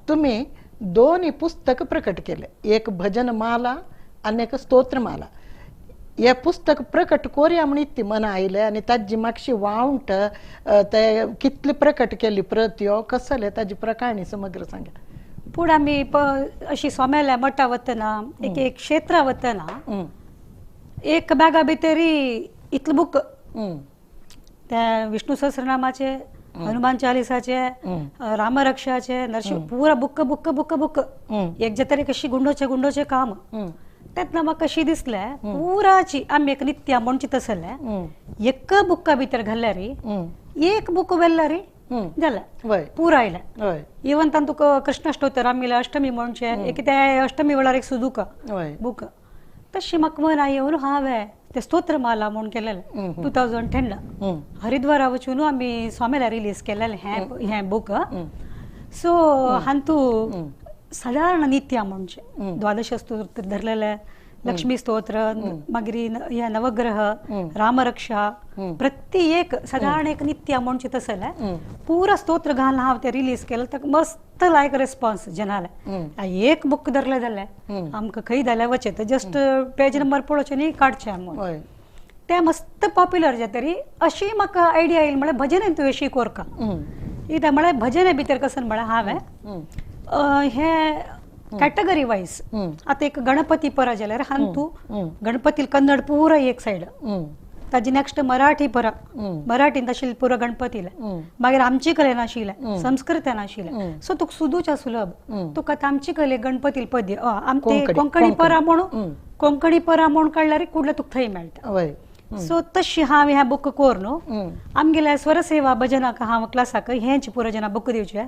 तुम्ही दोन्ही पुस्तक प्रकट केले एक भजन माला आणि एक स्तोत्रमाला हे पुस्तक प्रकट कोरया म्हणून ती मना आयले आणि ताजी मागशी वावंट ते कितली प्रकट केली प्रत यो कसले ताजी प्रकाणी समग्र सांगा पूण आमी अशी सोम्याल्या मठा वतना एक क्षेत्रा वतना एक बॅगा भितरी इतलं बुक त्या विष्णू सहस्रनामाचे हनुमान चालिसाचे रामरक्षाचे नरसिंह पुरा बुक बुक बुक बुक एक जे तरी कशी गुंडोचे काम त्यातनं म्हाका कशी दिसले पुराची आमी एक नित्य म्हणची तसले एक बुक्का भितर घाल्ल्या रे एक बुक वेल्ला रे जालें पुरा आयलें इवन तातूंत तुका कृष्णाष्टोत्तर आमगेले अष्टमी म्हणचे एक त्या अष्टमी वेळार एक सुदुका बुक तशी म्हाका मन येवन हांवें ते स्तोत्रमाला म्हणून केलेलें 2010 हरिद्वारा वचून आमी स्वामीला रिलीज केलेलें हें बुक सो हातूंत सादारण नित्या म्हणचे द्वादश स्तोत्र धरलेले लक्ष्मी स्तोत्र मागीर हे नवग्रह रामरक्षा प्रत्येक साधारण एक नित्य म्हणचे तसले पुरा स्तोत्र घालून हांव ते रिलीज केलें ताका मस्त लायक रिस्पॉन्स जनाले एक बुक धरले जाल्यार आमकां खंय जाल्यार वचत जस्ट पेज नंबर पळोवचें न्ही काडचें म्हणून ते मस्त पॉप्युलर जे तरी अशी म्हाका आयडिया येयली म्हळ्यार भजन तुवें शिकोरका इता म्हळ्यार भजने भितर कसं म्हळ्यार हांवें हे कॅटेगरी वायज आता एक गणपती परा जाल्यार हांतू गणपती कन्नड पुरा एक सायड ताजी नेक्स्ट मराठी परा मराठीन आशिल्ले पुरो गणपतीले मागीर आमची कलेन आशिल्ले संस्कृतान आशिल्ले सो तुका सुदूच सुलभ तुका आमची कले गणपती पद्य आमचे कोंकणी परा म्हणून काडल्यार कुडले तुका थंय मेळटा सो तशी हांव ह्या बुक कोर न्हू आमगेल्या स्वरसेवा भजनाक हांव क्लासाक हेंच पुरो जना बुक दिवचे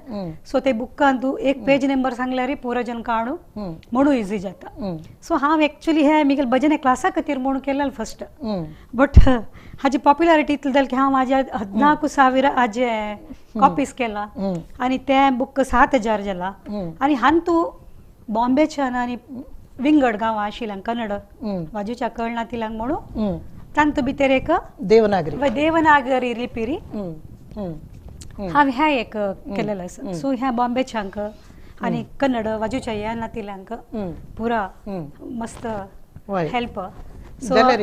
सो ते बुकान तूं एक पेज नंबर सांगल्यार पुरो जन काडू म्हणू इजी जाता सो हांव एक्चुअली हे आमगेले भजने क्लासा खातीर म्हणून केलें फर्स्ट बट हाजी पॉप्युलॅरिटी इतली जाली की हांव म्हाज्या 14,000 हाजे कॉपीज केला आनी ते बुक 7,000 जाला आनी हांतू बॉम्बेच्यान आनी विंगड गांवां आशिल्ल्यांक कन्नड वाजूच्या कळनातिल्यांक म्हणून तांत भितर एक देवनागरी लिपीरी हांव ह्या एक केलेलो आसा सो ह्या बॉम्बेच्यांक आनी कन्नड वाजूच्या ह्या नातिल्यांक पुरा मस्त हेल्प जाल्यार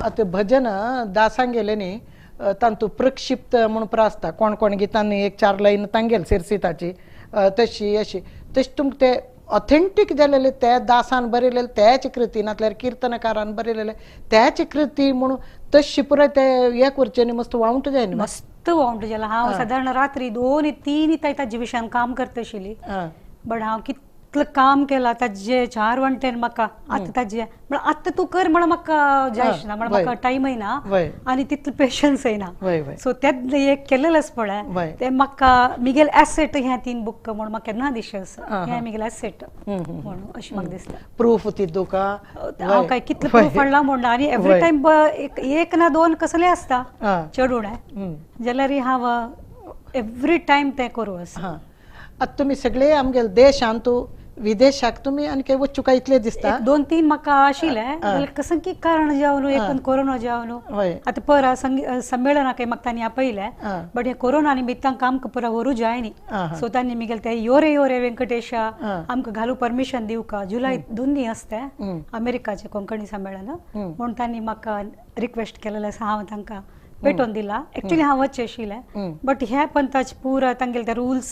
आता भजन दासांग गेले न्ही तांतू प्रक्षिप्त म्हणून प्रासता कोण कोण गितांनी एक 4 लायन तांगेल सिरसिताची तशी अशी तशी तुमकां ते ऑथेंटीक जालेले त्या दासान बरयलेले त्याच कृती नातल्यार कीर्तनकारान बरयलेले त्याच कृती म्हणून तशी पुराय ते हे करचे न्ही मस्त वावंट जाय न्ही मस्त वावंट जाला हांव सादारण रात्री 2-3 ताच्या विशयान काम करता आशिल्ली बट हांव कितलं काम केला ताजे 4 वंटेन म्हाका आतां ताजे म्हळ्यार आतां तूं कर म्हण म्हाका जाय आशिना म्हळ्यार म्हाका टायम येना आनी तितलो पेशन्स येना सो तेच एक केलेलेंच पळय ते म्हाका मिगेल एसेट ह्या 3 बुक म्हणून म्हाका केन्ना दिसता आसा हे मिगेल एसेट म्हणून अशें म्हाका दिसता प्रूफ ती तुका हांव काय कितलो प्रूफ हाडला म्हणून आनी एवरी टायम एक ना 2 कसले आसता चड उणे जाल्यार हांव एवरी टायम तें करूं आसा आता तुम्ही सगळे आमगेले देशांतू विदेशाक तुम्ही आणि काही वच्चू काय इतले दिसता 2-3 म्हाका आशिल्ले जाल्यार कसं की कारण जावन एक कोरोना जावन होय आतां पर संमेलनाक म्हाका तांणी आपयले बट हे कोरोना निमित्त तांकां आमकां पुरा व्हरू जायनी सो तांणी मिगेल ते योरे योरे व्यंकटेशा आमकां घालू परमिशन दिवका जुलय 2 दीस आसता अमेरिकाचे कोंकणी संमेलन म्हूण तांणी म्हाका रिक्वेस्ट केलेले हांव तांकां भेटोवन दिला एक्चुअली हांव वच्चे आशिल्लें बट हे पंथाचे पुरा तांगेले ते रुल्स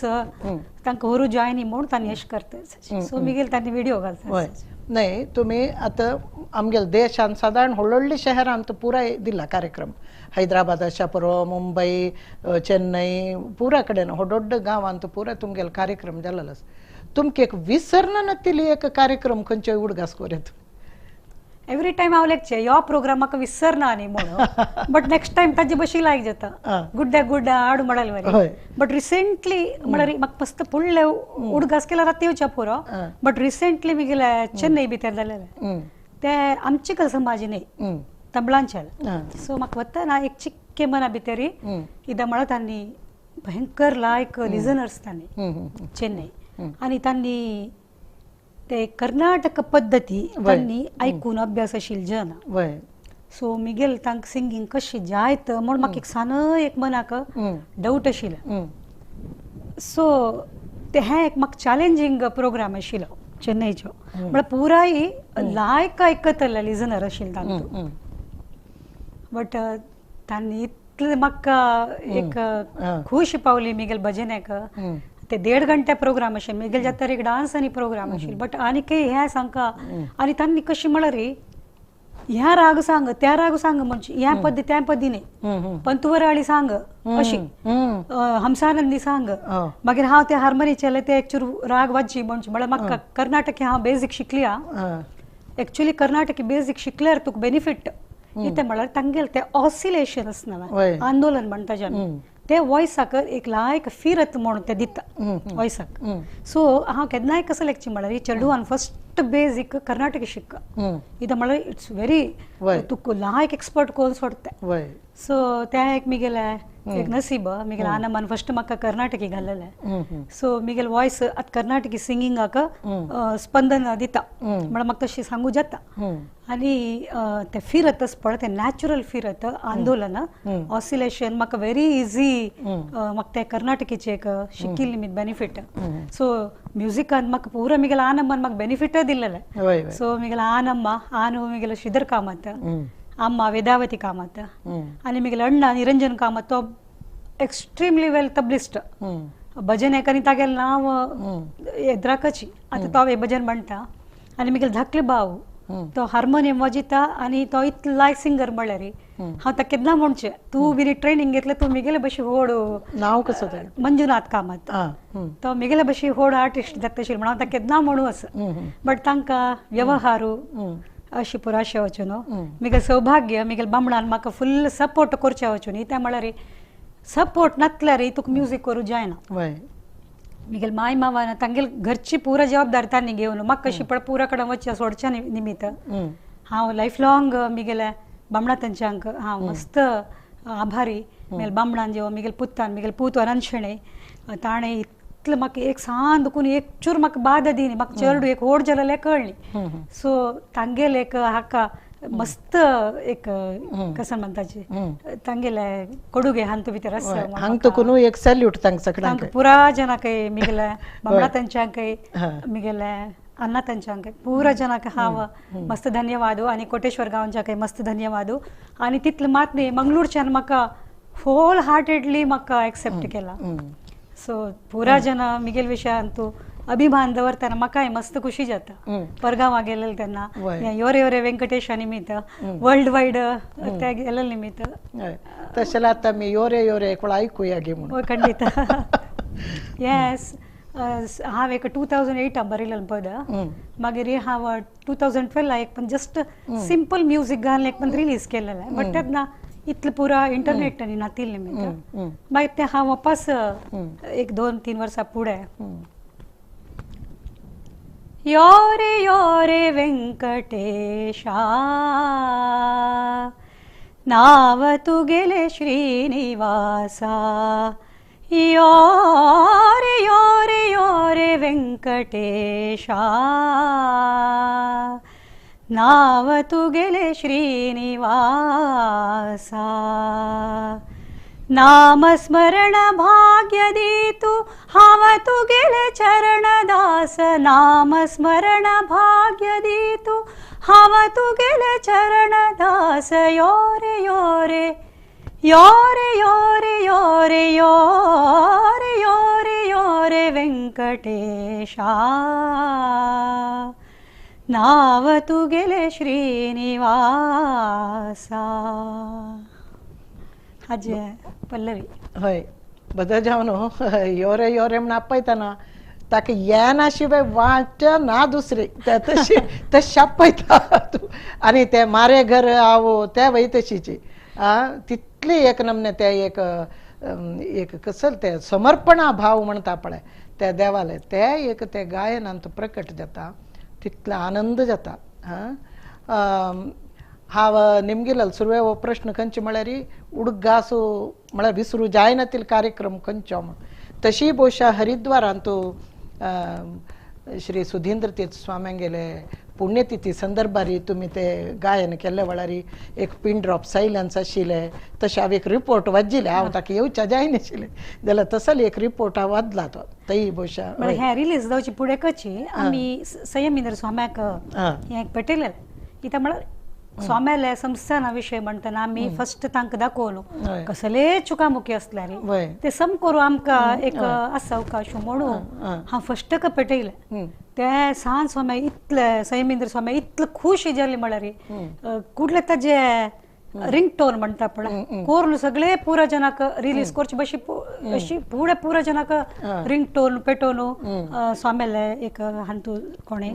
तांकां व्हरू जायनी म्हूण तांणी अशें करता सो मिगेल तांणी व्हिडिओ घालता नाही तुम्ही आता आमगेल देशान साधारण व्हडली शहरांत पुराय दिला कार्यक्रम हैदराबाद अशा पुरो मुंबई चेन्नई पुरा कडेन व्हड गांवांत पुरा तुमगेल कार्यक्रम जाल्लो तुमकां एक विसरना नातिली एक कार्यक्रम खंयचोय उडगास कोरेत एवरी टाइम हांव लेखचे ह्यो प्रोग्राम म्हाका विसरना न्ही म्हणून बट नेक्स्ट टाइम ताजे भशी लायक जाता गुड्डे आडू म्हणल वरी बट रिसेंटली म्हळ्यार म्हाका मस्त फुडले उडगास केल्यार राती येवच्या पुरो बट रिसेंटली मिगेले चेन्नई भितर जालेले ते आमचे कल समाजी न्ही तबलांचे सो म्हाका वतना एक चिक्के मना भितरी इदा म्हळ्यार तांणी भयंकर लायक लिजनर्स तांणी चेन्नई आनी तांणी ते कर्नाटक पद्धती तांणी ऐकून अभ्यास आशिल्ले जन सो मिगेल तांकां सिंगींग कशी जायत म्हूण म्हाका एक सान एक मनाक डाऊट आशिल्लो सो ते हे एक म्हाका चॅलेंजींग प्रोग्राम आशिल्लो चेन्नईचो म्हळ्यार पुराय लायक आयकतले लिजनर आशिल्ले तांकां बट तांणी इतले म्हाका एक खुशी पावली मिगेल भजनेक ते 1.5 घंटे प्रोग्राम आशिल्ले मिगेल जाल्यार एक डान्स आनी प्रोग्राम आशिल्लो बट आनीकय हे सांगा आनी तांणी कशी म्हळ्यार ह्या राग सांग त्या राग सांग म्हणजे ह्या पद्दी त्या पद्दी न्ही पंतुवराळी सांग अशी हमसानंदी सांग मागीर हांव ते हार्मोनियेचे ते एक्चुअली राग वाजची म्हणजे म्हळ्यार म्हाका कर्नाटकी हांव बेजीक शिकली एक्चुअली कर्नाटकी बेजीक शिकल्यार तुका बेनिफीट इथे म्हळ्यार तांगेल ते ऑसिलेशन आसना आंदोलन म्हणटा जेन्ना ते वॉयसाक एक लायक फिरत म्हणून ते दिता वॉयसाक सो हांव केन्नाय कसं लेखची म्हळ्यार चेडवान फस्ट बेजीक कर्नाटकी शिक्का इथं म्हळ्यार it's very Tuka like expert कोण सोडता सो ते एक मिगेले एक नसीब मिगेल आनमान फस्ट म्हाका कर्नाटकी घाल्लेले सो मिगेल वॉयस आतां कर्नाटकी सिंगिंगाक स्पंदन दिता म्हळ्यार म्हाका तशी सांगू जाता आनी ते फिरतच पळय ते नॅचरल फिरत आंदोलन ऑसिलेशन म्हाका व्हेरी इजी म्हाका ते कर्नाटकीचे एक शिकिल्ली निमित्त बेनिफीट सो म्युजिकान म्हाका पुरो मिगेल आनमान म्हाका बेनिफीट दिल्लेले सो मिगेल आनम्मा आनू मिगेल श्रीधर कामत अम्मा वेदावती कामत आनी मिगेल अण्णा निरंजन कामत तो एक्स्ट्रीमली वेल तबलिस्ट भजन एकानी तागेलें नांव येद्राकाची आतां तो हे भजन म्हणटा आनी मिगेल धाकले भाव तो हार्मोनियम वाजयता आनी तो इतलो लायक सिंगर म्हळ्यार हांव ताका केन्ना म्हणचें तूं बी ट्रेनिंग घेतलें तूं मिगेले भशी व्हड नांव कसो मंजुनाथ कामत तो मिगेले भशी व्हड आर्टिस्ट जाता आशिल्लो म्हण हांव ताका केन्ना म्हणू असो बट तांकां व्यवहारू अशी पुराशे वचून मिगेल सौभाग्य मिगेल बामणान म्हाका फुल्ल सपोर्ट करचे वचून त्या म्हळ्यार सपोर्ट नासल्यार तुका म्युजीक करूं जायना मिगेल माय मावान तांगेल घरची पुरा जबाबदारी तांणी घेवन म्हाका कशी पळय पुरा कडेन वचचे सोडच्या निमित्त हांव लायफ लाँग मिगेले बामणा तेंच्यांक हांव मस्त आभारी मिगेल बामणान जेव मिगेल पुत्तान मिगेल पूत अनंतशेणे ताणें इतलें म्हाका एक सांद दुखून एक चूर म्हाका बाद दिनी म्हाका चेडू एक व्हड जालेलें कळ्ळी सो तांगेल एक हाका मस्त एक कसं म्हणताचे तांगेले कोडुगे हांत भितर आसा हांग तुकून एक सॅल्यूट तांकां सगळ्यांक पुरा जनांकय मिगेले बामणा तेंच्यांकय मिगेले अन्ना तेंच्यांकय पुरा जनांक हांव मस्त धन्यवाद आनी कोटेश्वर गांवच्याकय मस्त धन्यवाद आनी तितलें मात न्ही मंगळूरच्यान म्हाका होल हार्टेडली म्हाका एक्सेप्ट केला सो पुरा जना मिगेल विशयान तूं अभिमान दवरतना म्हाकाय मस्त खुशी जाता परगांवा गेलेले तेन्ना योरे योरे व्यंकटेशा निमित्त वर्ल्ड वायड ते गेलेले निमित्त तशें आतां आमी योरे योरे एक वेळ आयकुया गे म्हणून हय खंडीत येस हांव एक 2008 बरयलेलें पद मागीर हांव 2012 एक पण जस्ट सिंपल म्युजीक घालून एक पण रिलीज केलेलें बट तेन्ना इतलें पुरा इंटरनेट नातिल्लें निमित्त मागीर तें हांव वापस एक 2-3 वर्सां फुडें योरे योरे वेंकटेशा नाव तुगेले श्रीनिवासा योरे योरे योरे वेंकटेशा नाव तुगेले श्रीनिवासा नामस्मरण भाग्य दीतु हाव तुगेले चरणदास नामस्मरण भाग्य दीतु हाव तुगेले चरणदास योरे योरे योरे योरे योरे योरे योरे योरे वेंकटेशा नाव तुगेले श्रीनिवासा हाजे पल्लवी हय બધા જાવનો યોરે યોરે એમને આપયताना ताका येना शिवाय वाट ना दुसरी तशी तशी आपयता आणि ते मारे घर आवो त्या वय तशीची तितली एक नमने ते एक कसं ते समर्पणा भाव म्हणता पळय त्या देवाले ते एक ते गायनांत प्रकट जाता तितला आनंद जाता हाव निमगिल सुरवे वो प्रश्न खंयचे म्हळ्यार उडगासू म्हळ्यार विसरू जायनातील कार्यक्रम खंयचो तशी बहुशा हरिद्वारांतू श्री सुधींद्र तीर्थ स्वाम्यांगेले पुण्यतिथी संदर्भारी तुम्ही ते गायन केल्ले वेळार एक पिन ड्रॉप सायलन्स आशिल्ले तशें हांव एक रिपोर्ट वाजिल्ले हांव ताका येवच्या जायनाशिल्लें जाल्यार तसो एक रिपोर्ट हांव वाजला तो तई बहुशा हे रिलीज जावचे फुडें कशी आमी संयमिंद्र स्वाम्याक हें पेटयलें कित्याक म्हळ्यार स्वाम्याले संस्थाना विशय म्हणटना आमी फस्ट तांकां दाखोवलो कसले चुकामुकी आसल्यार ते सम करून आमकां एक आसा अवकाश म्हणून हांव फस्ट पेटयलें ते सांज स्वाम्या इतले संयमिंद्र स्वाम्या इतले खुशी जाली म्हळ्यार कुठले ताजे रिंगटोन म्हणटा पळय कोरून सगळे पुरा जनाक रिलीज करचे बशी अशी पुढे पुरा जनाक रिंगटोन पेटोवन स्वाम्याले एक हांतू कोणे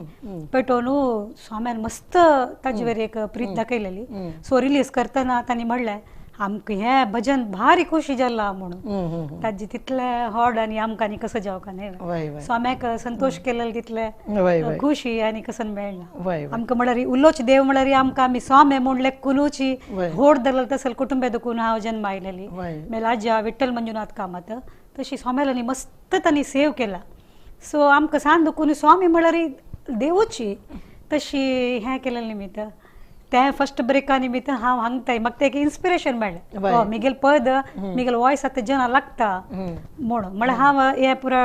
पेटोवन स्वाम्यान मस्त ताजे वर एक प्रीत दाखयलेली सो रिलीज करतना तांणी म्हणलें आमकां हे भजन भारी खुशी जाला म्हणून ताजे तितले हॉड आनी आमकां आनी कसो जावका न्ही स्वाम्याक संतोष केलेले तितले खुशी आनी कसन मेळना आमकां म्हळ्यार उल्लोच देव म्हळ्यार आमकां आमी स्वामी म्हणले कुलूची होड धरलेली तसल कुटुंबे दुखून हांव जन्म आयलेली मेलाज्या विठ्ठल मंजुनाथ कामत तशी स्वाम्यालांनी मस्त तांणी सेव केला सो आमकां सांज दुखून स्वामी म्हळ्यार देवूची तशी हें केलेलें निमित्त ते फर्स्ट ब्रेका निमित्त हांव हांगताय म्हाका एक इन्स्पिरेशन मेळ्ळें मिगेल पद मिगेल वॉयस आतां जना लागता म्हणून म्हळ्यार हांव हे पुरा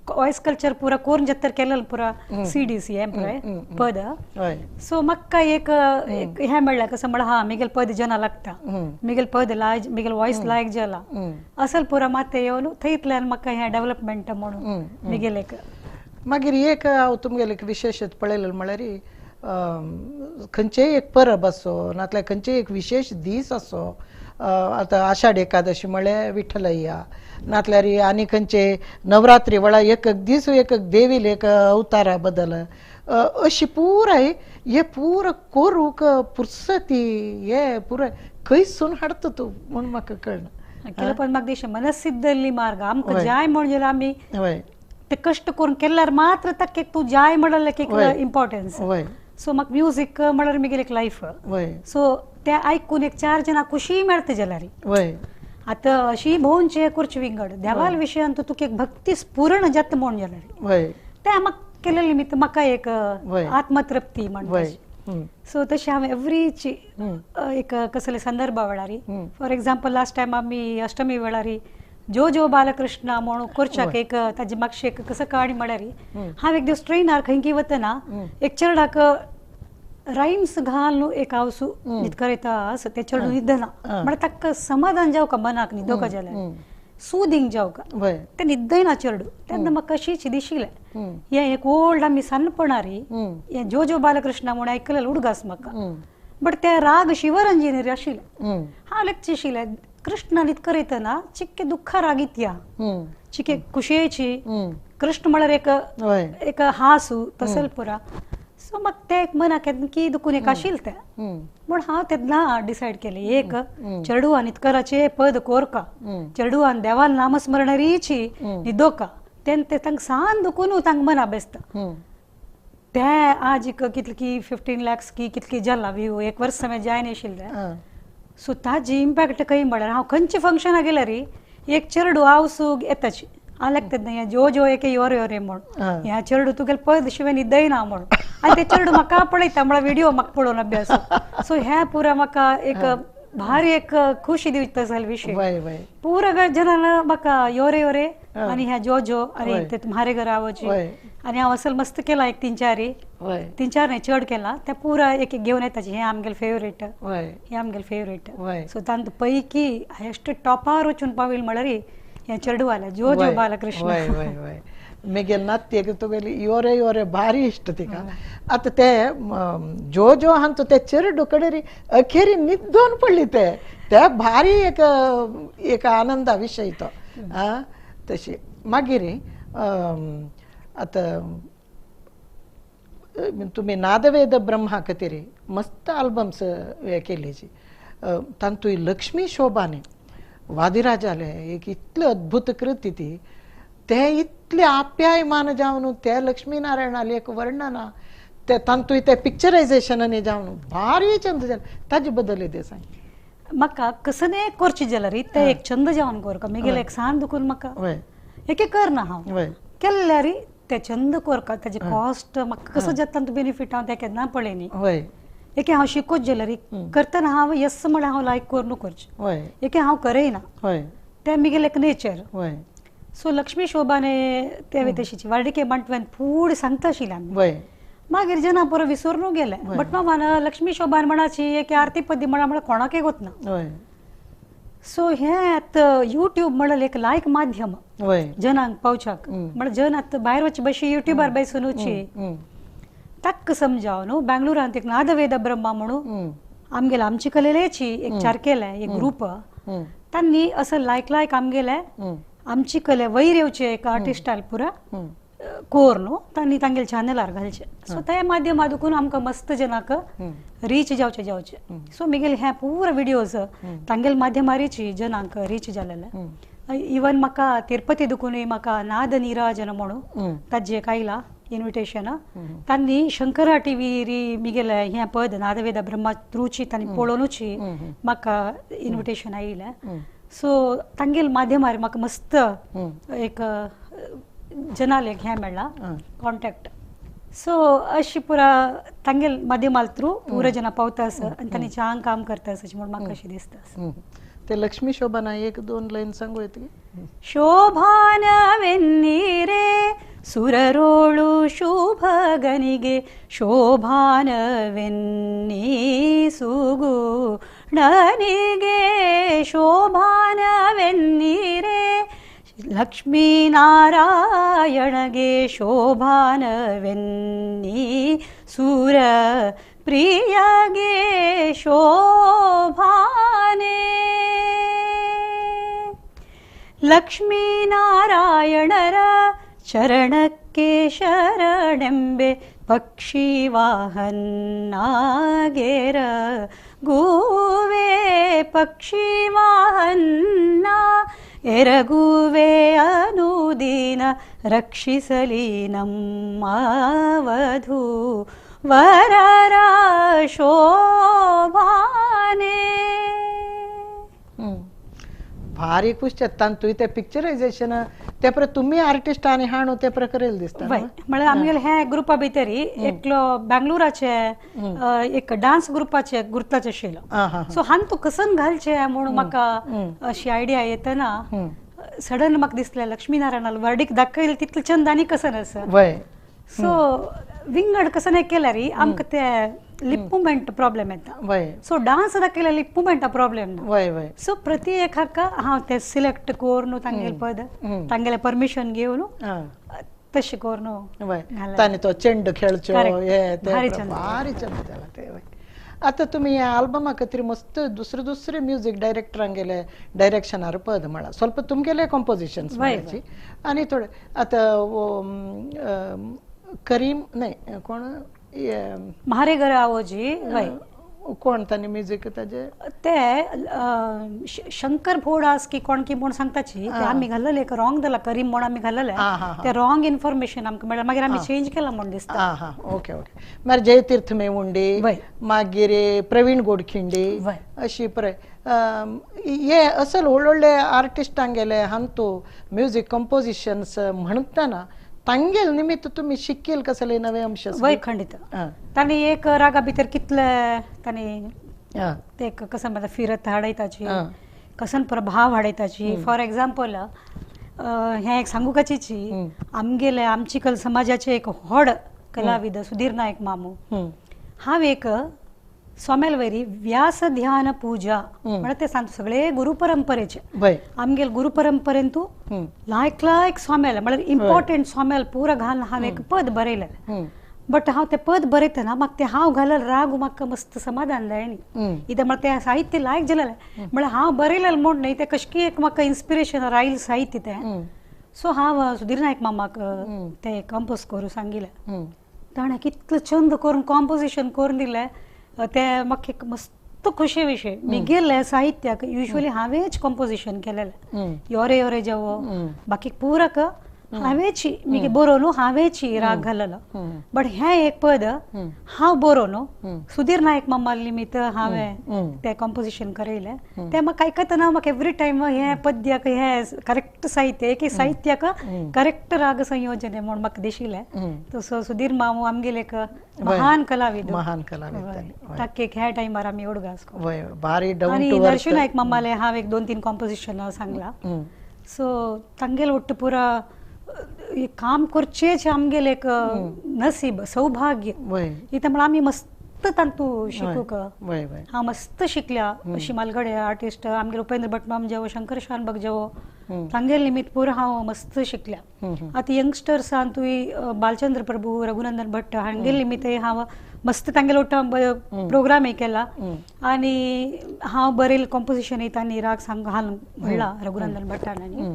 वॉयस कल्चर पुरा कोरून जत्तर केलेलो पुरा सीडीज हे पळय पद सो म्हाका एक हें मेळ्ळें कसं म्हळ्यार हा मिगेल पद जना लागता मिगेल पद मिगेल वॉयस लायक जाला असल पुरा मात येवन थंयतल्यान म्हाका हें डेव्हलपमेंट म्हणून मिगेल एक मागीर एक हांव तुमगेले एक विशेशत पळयलेलो म्हळ्यार खंयचेय एक परब आसो नातल्यार खंयचेय एक विशेष दीस आसो आतां आषाढ एकादशी म्हळ्यार विठ्ठलय्या नातल्यार आनी खंयचे नवरात्री वेळार एक दीस एक देवील एक अवतारा बदल अशी पुराय हे पूर कोरूक पुरसती हे पुराय खंयसून हाडता तूं म्हूण म्हाका कळना केलो पण म्हाका दिसता मनसिद्धली मार्ग आमकां जाय म्हणजे आमी ते कश्ट करून केल्यार मात्र ताका तूं जाय म्हणल्यार एक इम्पॉर्टन्स सो म्हाका म्युजीक म्हळ्यार म्हगेली एक लायफ सो ते आयकून एक 4 जना खुशी मेळटा जाल्यार आतां अशी भोवनचे करचे विंगड देवाल विशयान तुका एक भक्ती स्फुरण जाता म्हण जाल्यार ते म्हाका केलेले निमित्त म्हाका एक आत्मतृप्ती म्हणटा सो तशें हांव एवरीची एक कसले संदर्भा वेळार फॉर एग्जाम्पल लास्ट टायम आमी अष्टमी वेळार जो जो बालकृष्ण म्हणून करच्याक एक ताजी म्हाका एक कसं कहाणी म्हळ्यार हांव एक दिवस ट्रेनार खंयकी वतना एक चेडवाक रायम्स घालून एक हांव न्हिद करयता ते चेडूं न्हिदना म्हळ्यार ताका समाधान जावका मनाक न्हिदोवका जाल्यार सुदींग जावका ते न्हिदयना चेडूं तेन्ना म्हाका अशीच दिशिल्लें हें एक ओल्ड आमी सान्नपणारी हें जो जो बालकृष्ण म्हणून आयकलेलें उडगास म्हाका बट ते राग शिवरंजनी आशिल्ले हांव लेक्च आशिल्लें कृष्ण न्हिद करयतना चिक्के दुख्खा रागित्या चिके खुशयेची कृष्ण म्हळ्यार एक हासू तसल पुरा सो म्हाका ते एक मनाक की दुखून एक आशिल्लें तें म्हूण हांव तेन्ना डिसायड केलें एक चेडू न्हिद कराचे पद कोरका चेडू आनी देवाल नामस्मरण रीची न्हिदोका तेन्ना तांकां सान दुखून तांकां मना बेसता ते आज कितले की 15 lakhs की कितली जाला व्यू एक वर्स समय जाय नाशिल्लें सो ताजी इम्पॅक्ट खंय म्हळ्यार हांव खंयचे फंक्शनाक गेल्यार एक चेडू आवसूग येताची हांव लागतात न्ही जो जो एक योर योरे म्हूण ह्या चेडू तुगेले पद शिवाय न्हिदयना म्हूण आनी ते चेडू म्हाका पळयता म्हळ्यार व्हिडिओ म्हाका पळोवन अभ्यास सो ह्या पुरा म्हाका एक भारी एक खुशी दिवता असले विषय पुरा जनान म्हाका योरे योरे आनी ह्या जो जो आनी ते म्हारे घर आवची आनी हांव असल मस्त केला एक 3-4 न्ही चड केला ते पुरा एक एक घेवन येताची हे आमगेले फेवरेट हे आमगेले फेवरेट सो तांत पैकी हायेस्ट टॉपार वचून पाविल म्हळ्यार हे चेडू वाले जो जो बालकृष्ण मेगेल नात्य तुगेली योरे योरे भारी इष्ट तिका आता ते जो जो हांचो ते चेडू कडेरी अखेरी न्हिदोन पडली ते भारी एक आनंदा विशय तो तशी मागीर आता तुम्ही नादवेद ब्रह्मा खातीर मस्त आल्बम्स हे केलेची तांतूय लक्ष्मी शोभाने वादिराजाले एक इतले अद्भुत कृती ती ते इतले आप्यायमान जावन ते लक्ष्मीनारायणाले एक वर्णना ते तांतूय ते पिक्चरायझेशनाने जावन भारी छंद जाले ताजे बद्दल ते सांग म्हाका कसने करची जाल्यार ते एक छंद जावन करका मेगेले एक सान दुखून म्हाका एक करना हांव केल्यार ते छंद करका ताजे कॉस्ट म्हाका कसो जाता बेनिफीट हांव ते केन्ना पळयनी एक हांव शिकोच जाल्यार करतना हांव यस म्हळ्यार हांव लायक करूं करचें एक हांव करयना ते मिगेल एक नेचर सो लक्ष्मी शोभाने ते तशीची वाडके बांटव्यान फूड सांगता आशिल्लें आमी मागीर जना पुरो विसरून गेले बट म्हाका लक्ष्मी शोभान म्हणाची एक आरती पद्दी म्हळ्यार कोणाकय गोतना सो हे आतां युट्यूब म्हळ्यार एक लायक माध्यम जनांक पावच्याक म्हळ्यार जन आतां भायर वचचे बशी युट्यूबार बसून वची ताका समजाव न्हू बेंगळुरांत एक नादवेद ब्रह्मा म्हणून आमगेले आमची कलेची एक चारकेले एक ग्रुप तांणी असं लायक आमगेले आमची कले वयर येवचे एक आर्टिस्टाल पुरा कोर न्हू तांणी तांगेले चॅनलार घालचे सो त्या माध्यमातून आमकां मस्त जनाक रीच जावचे सो मिगेल हे पुरा विडियोज तांगेले माध्यमारीची जनांक रीच जालेले इवन म्हाका तिरुपती दुखूनय म्हाका नाद निराजन म्हणून ताजे एक आयला इन्विटेशन तांणी शंकरा टीव्ही मिगेले हे पद नादवेद ब्रह्मा थ्रूची तांणी पळोवनूची म्हाका इन्विटेशन आयिल्लें सो तांगेल माध्यमार म्हाका मस्त एक जनाले हे मेळ्ळा कॉन्टॅक्ट सो अशी पुरा तांगेल माध्यमाल थ्रू पुरा जना पावता आसा आनी तांणी छान काम करता आसा म्हणून म्हाका अशें दिसता ते लक्ष्मी शोभाना एक दोन लाईन सांगू येते ಶೋಭಾನ ವೆನ್ನೀರೆ ಸುರರೋಳು ಶುಭಗನಿಗೆ ಶೋಭಾನವೆನ್ನೀ ಸುಗು ನನಗೆ ಶೋಭಾನವೆನ್ನೀರೆ ಲಕ್ಷ್ಮೀನಾರಾಯಣಗೆ ಶೋಭಾನವೆನ್ನೀ ಸುರ ಪ್ರಿಯಗೆ ಶೋಭಾನೆ ಲಕ್ಷ್ಮೀನಾರಾಯಣರ ಚರಣಕ್ಕೆ ಶರಣೆಂಬೆ ಪಕ್ಷಿ ವಾಹನ್ನಾಗೆರ ಗೂವೆ ಪಕ್ಷಿ ವಾಹನ್ನ ಎರಗುವೆ ಅನುದಿನ ರಕ್ಷಿಸಲಿ ನಮ್ಮ ವಧು ವರರ ಶೋಭಾನೆ भारी खुश तांतूय ते पिक्चरायझेशन ते पर तुम्ही आर्टिस्ट आणि हाणू ते पर करेल दिसता म्हळ्यार आमगेले हे ग्रुपा भितरी एकलो बेंगळुराचे एक डान्स ग्रुपाचे गुर्ताचे आशिल्लो सो हान तू कसन घालचे म्हणून म्हाका अशी आयडिया येतना सडन म्हाका दिसलें लक्ष्मीनारायणाल वर्डीक दाखयलें तितलें चंद आनी कसन आसा सो विंगड कसन केल्यार आमकां ते लिप मुवमेंट प्रॉब्लेम येता सो डान्स दाखयल्यार लिप मुवमेंटा प्रॉब्लेम ना सो प्रति एक हाका हांव ते सिलेक्ट करून तांगेले पद तांगेले परमिशन घेवन तशें करून तांणी तो चेंड खेळचो हे ते भारी चंद जाला ते आता तुम्ही या आल्बमा खातीर मस्त दुसरे म्युझिक डायरेक्टरांक गेले डायरेक्शनार पद म्हळ्यार स्वल्प तुमगेले कंपोजिशन्स म्हळ्याची आनी थोडे आता करीम नाही कोण म्हारे घर आवोजी कोण तानी म्युझिक ताजे ते शंकर भोडास की कोण की म्हूण सांगताची ते आमी घाल्लेले एक रॉंग जाला करीम म्हूण आमी घाल्लेले ते रॉंग इन्फॉर्मेशन आमकां मेळ्ळें मागीर आमी चेंज केला म्हूण दिसता. हा ओके ओके. मागीर जयतीर्थ मेवुंडी वय. मागीर प्रवीण गोडखिंडी वय. अशी पळय हे असल व्हडले आर्टिस्टांक गेले हांतू म्युझिक कंपोजिशन्स म्हणटना तांगेल निमित्त तुम्ही शिकेल कसले नवे अंश वय खंडित ताणी एक रागा भितर कितले ताणी ते कसं म्हणटा फिरत हाडयताची कसन प्रभाव हाडयताची. फॉर एग्जाम्पल हे एक सांगूकाची आमगेले आमची कल समाजाचे एक व्हड कलाविद सुधीर नायक मामू हांव एक सोमेल वयरी व्यास ध्यान पूजा म्हणल्यार ते सांगता सगळे गुरु परंपरेचे आमगेल गुरु परंपरेन तू लायक सोमेल म्हळ्यार इम्पॉर्टंट सोमेल पुरो घालून हांव एक पद बरयलें. बट हांव ते पद बरयतना म्हाका ते हांव घालल राग म्हाका मस्त समाधान जायनी कित्याक म्हळ्यार ते साहित्य लायक जालेलें म्हळ्यार हांव बरयलें म्हूण न्ही ते कशें एक म्हाका इन्स्पिरेशन आयिल्लें साहित्य तें. सो हांव सुधीर नायक मामाक ते कंपोज करूं सांगिल्लें. ताणें कितलें छंद करून कॉम्पोजिशन करून दिलें ते म्हाका एक मस्त खुशी विशय. मी गेले साहित्याक युजली हांवेच कंपोजिशन केलेलें योरे योरे जेवो बाकी पूरक हांवेची मी बरोवन हांवेची राग घाललो. बट हें एक पद हांव बरोवन सुधीर नायक मामा निमित्त हांवें तें कंपोजिशन करयलें. तें म्हाका आयकतना म्हाका एवरी टायम हें पद्याक हें करेक्ट साहित्य एक साहित्याक करेक्ट राग संयोजन म्हूण म्हाका दिशिल्लें. तसो सुधीर मामू आमगेले एक महान कलाविद ताका एक ह्या टायमार आमी उडगास आनी दर्शन नायक मामाले हांव एक 2-3 कंपोजिशन सांगला. सो तांगेल उट्ट पुरा काम करचेच आमगेले एक नसीब सौभाग्य इथे म्हळ्यार आमी मस्त तांतू शिकूक हांव मस्त शिकल्या. अशी मालगडे आर्टिस्ट आमगे उपेंद्र भटमाम जेवो शंकर शानबग जेवो तांगेल निमित्त पुरो हांव मस्त शिकल्या. आतां यंगस्टर्स तुवें बालचंद्र प्रभू रघुनंदन भट्ट हांगेल निमित्त हांव मस्त तांगेल उठा प्रोग्रामय केला आनी हांव बरयलें कंपोजिशन तांणी राग सांग घालून म्हणला रघुनंदन भट्टानी.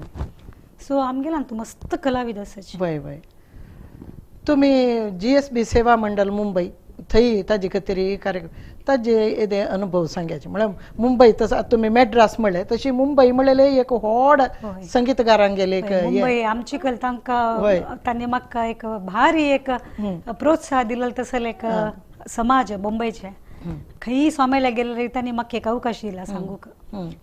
सो आमगेला तू मस्त कलाविद आसाची. वय वय. तुम्ही GSB सेवा मंडल मुंबई थंय ताजे खातीर कार्यक्रम ताजे येदे अनुभव सांगायचे म्हळ्यार मुंबई तसो तुम्ही मॅड्रास म्हणले तशी मुंबई म्हणलेले एक व्हड संगीतकारांक गेले मुंबई आमची कल तांकां तांणी म्हाका एक भारी एक प्रोत्साहन दिलें तसले एक समाज मुंबईचे खंय सोमेल्या गेले तांणी म्हाका एक अवकाश दिला सांगूक.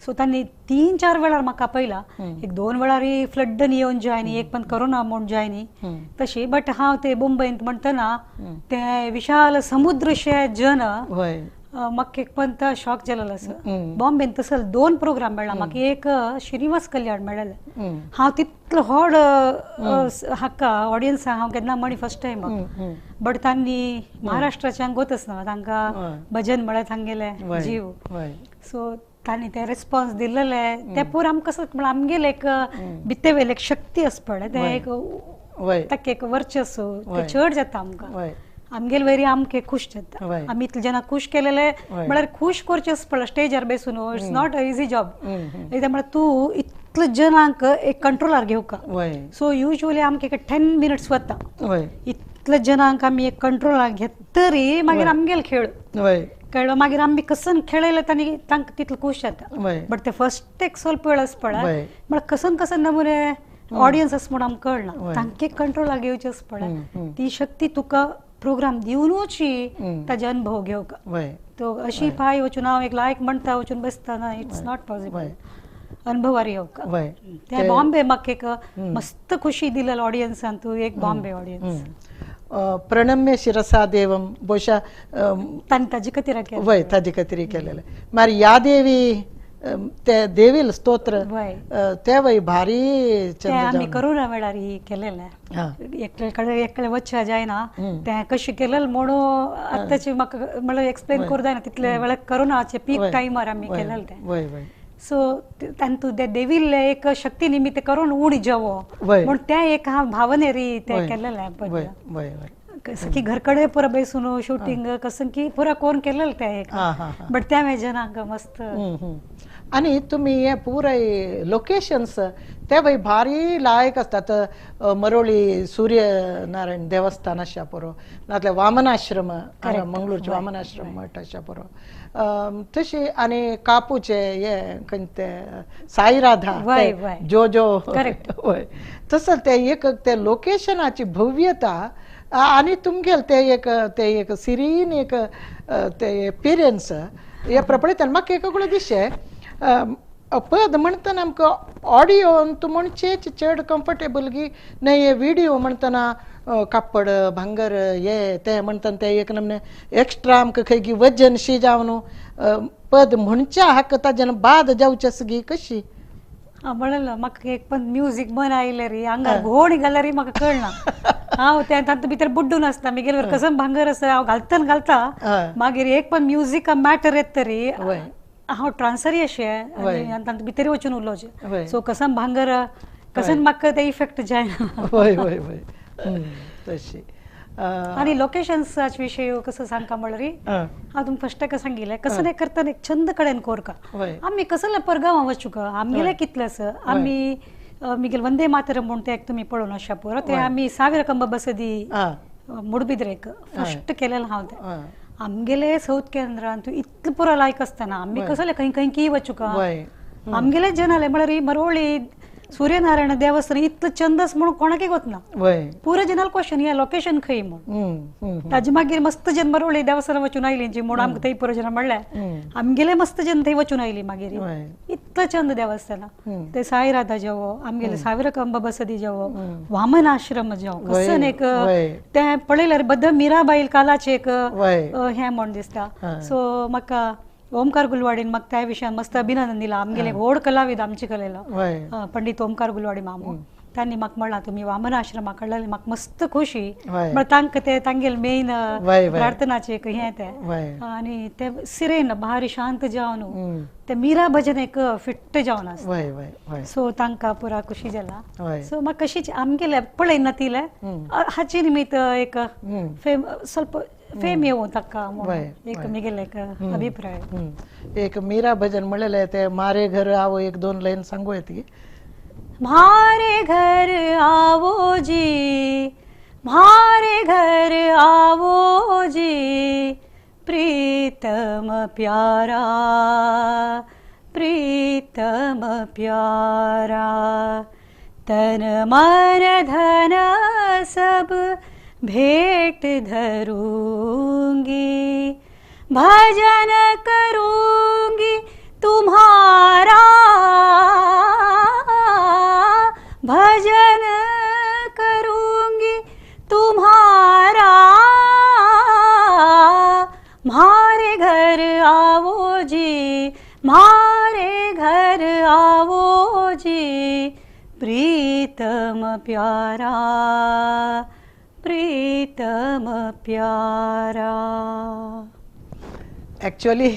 सो तांणी 3-4 वेळार म्हाका आपयला. एक 2 वेळार फ्लड्डन येवन जायनी एक पण करोना म्हूण जायनी तशी. बट हांव ते मुंबईंत म्हणटना ते विशाल समुद्रशे जन म्हाका एक पंत शॉक जालेलो आसा. बॉम्बेन तसल 2 प्रोग्राम मेळ्ळा म्हाका. एक श्रीनिवास कल्याण मेळ्ळेलें. हांव तितलो व्हड हाका ऑडियन्साक हांव केन्ना म्हणी फर्स्ट टायम. बट तांणी महाराष्ट्राच्यान गोतच ना तांकां भजन म्हळ्यार तांगेले जीव. सो तांणी ते रिस्पॉन्स दिलेले ते पूर आमकां कसं म्हळ्यार आमगेले एक भितर वयले एक शक्ती आसा पळय ते एक ताका एक वर्चस्व ते चड जाता आमकां. आमगेले वयरी आमकां खूश जाता. आमी इतले जाणां खूश केलेले म्हळ्यार खूश करचेच पडला स्टेजार बसून. It's not a easy job. म्हळ्यार तूं इतले जनांक एक कंट्रोलार घेवका. सो युजली आमकां एक 10 मिनिट्स वता. इतले जनांक आमी एक कंट्रोलार घेतरी मागीर आमगेले खेळ कळ्ळो. मागीर आमी कसन खेळयले तांणी तांकां तितलो खूश जाता. बट ते फर्स्ट एक ಸ್ವಲ್ಪ वेळ आस पळय म्हळ्यार कसन नमुने ऑडियन्स आसा म्हूण आमकां कळना. तांकां एक कंट्रोलार घेवचेच पळय. ती शक्ती तुका प्रोग्राम दिवनूच ताजे अनुभव घेवका. तो अशी पाय वचून हांव एक लायक म्हणटा वचून बसतना इट्स नॉट पॉसिबल. अनुभवार येवका. ते बॉम्बे म्हाका एक मस्त खुशी दिलेली ऑडियन्सान तूं एक बॉम्बे ऑडियन्स. प्रणम्य शिरसा देवम बहुशा तांणी ताजे खातीर केलें. वय ताजे खातीर केलेलें. मागीर या देवी ते देवील स्तोत्र ते वय भारी आमी करोना वेळार केलेलें. एकले वचचें जायना तें कशें केलेलें म्हणून आतांचे म्हाका म्हळ्यार एक्सप्लेन करूं जायना. तितले वेळार करोनाचे पीक टायमार आमी केलेलें तें. सो तांतू ते देवील एक शक्ती निमित्त करून उडी जेवो म्हण ते एक हांव भावनेरी ते केलेलें. कसं की घरकडे पुरा बैसून शूटिंग कसं की पुरा कोण केलेलं त्या एक बट त्या जनांक मस्त आणि तुम्ही हे पुरे लोकेशन्स ते बाई भारी लायक असतात मरोळी सूर्यनारायण देवस्थान अशा पुरो नातले वामनाश्रम मंगळूरचे वामनाश्रम मठ अशा पुरो तशी आणि कापूचे हे कोणते साईराधा जो जो होय तसं ते लोकेशनाची भव्यता आणि तुमगेल ते एक सिरीन एक ते एक्सपिरियन्स हे प्रपळे म्हाका एक दिशे पद म्हणतना आमकां ऑडियो तूं म्हणचे चड कम्फर्टेबल की नाही हे व्हिडिओ म्हणतना कापड भांगर हे ते म्हणतना ते एक नमने एक्स्ट्रा आमकां खंय की वजन शी जावन पद म्हणच्या हाक ताजेन बाद जावचे सगी कशी म्हणलं म्हाका एक पण म्युझिक बन आयले रे आंगार घोण घाला रे म्हाका कळना हांव त्या भितर बुड्डून आसता मागीर कसं भांगर आसा हांव घालता मागीर एक पण म्युझिक मॅटर येत तरी हांव ट्रान्सर अशें आनी तांचे भितर वचून उलोवचें सो कसं भांगर कसं म्हाका ते इफेक्ट जायना होय होय होय तशी आणि लोकेशन्साचे विषय कसं सांगता म्हणल्यार हांव तुमकां फर्स्ट ताका सांगिल्लें कसं नाही करता एक छंद कडेन कोरका आमी कसले परगांव वचूका आमगेले कितले आसा आमी मिगेल वंदे मातरम म्हणून ते तुमी पळोवन आसा पळय ते आमी सावेर कंब बसदी मुडबिद्रेक फर्स्ट केलेलें हांव तें आमगेले साऊथ केंद्रान तू इतलें पुरो लायक आसतना आमी कसले खंय खंय की वचूका आमगेले जनाले म्हळ्यार मरोळी सूर्यनारायण देवस्थान इतलं छंदस म्हणून कोणाकय वचना पुरे जनाल क्वेश्चन हे लोकेशन खंय म्हणून ताजे मागीर मस्त जन मरोळी देवस्थान वचून आयली जी म्हणून आमकां थंय पुरो जना म्हणल्यार आमगेले मस्त जन थंय वचून आयली मागीर इतलं छंद देवस्थाना ते साईराधा जावो आमगेले सावेर कंब बसदी जावो वामन आश्रम जावो कसं एक ते पळयल्यार बद्द मिराबाईल कालाचे एक हे म्हण दिसता सो म्हाका ओमकार गुलवाडीन म्हाका त्या विशयान मस्त अभिनंदन दिला आमगेले व्हड कलाविद आमचे कलेलो पंडित ओमकार गुलवाडी मामू त्यांनी म्हाका म्हणला तुम्ही वामन आश्रमाक काडलेले म्हाका मस्त खुशी म्हळ्यार तांकां ते तांगेले मेन प्रार्थनाचे एक हे ते आनी ते सिरेन भारी शांत जावन ते मीरा भजन एक फिट्ट जावन आसा सो तांकां पुरा खुशी जाला सो म्हाका कशीच आमगेले पळय नतिले हाचे निमित्त एक ಸ್ವಲ್ಪ फेम येवं ताका एक मिगेले एक अभिप्राय एक मीरा भजन म्हणलेले ते मारे घर आवो एक दोन लाईन सांगू येते मारे घर आवो जी मारे घर आवो जी प्रीतम प्यारा प्रीतम प्यारा तन मन धन सब भेंट धरूंगी भजन करूंगी तुम्हारा भजन करूंगी तुम्हारा मारे घर आओ जी मारे घर आओ जी प्रीतम प्यारा प्रीतम प्यारा एक्चुअली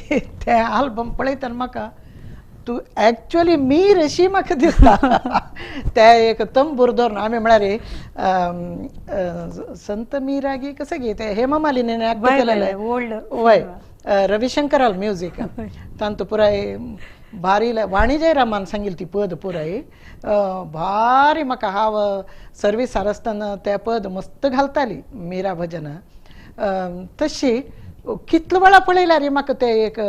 ते आल्बम पळयतना म्हाका तू एक्चुअली मीर अशी म्हाका दिसता ते एक तंबूर धरून आमी म्हळ्यार संत मीरागी कसं गे ते हेमा मालिनीने ऍक्ट केलेले वय रविशंकराल म्युझिक तांतू पुराय भारी वाणी जयरामान सांगिल्ली ती पद पुराय भारी म्हाका हांव सर्विसार आसतना ते पद मस्त घालताली मीरा भजन तशी कितलो वेळा पळयल्यार रे म्हाका ते एक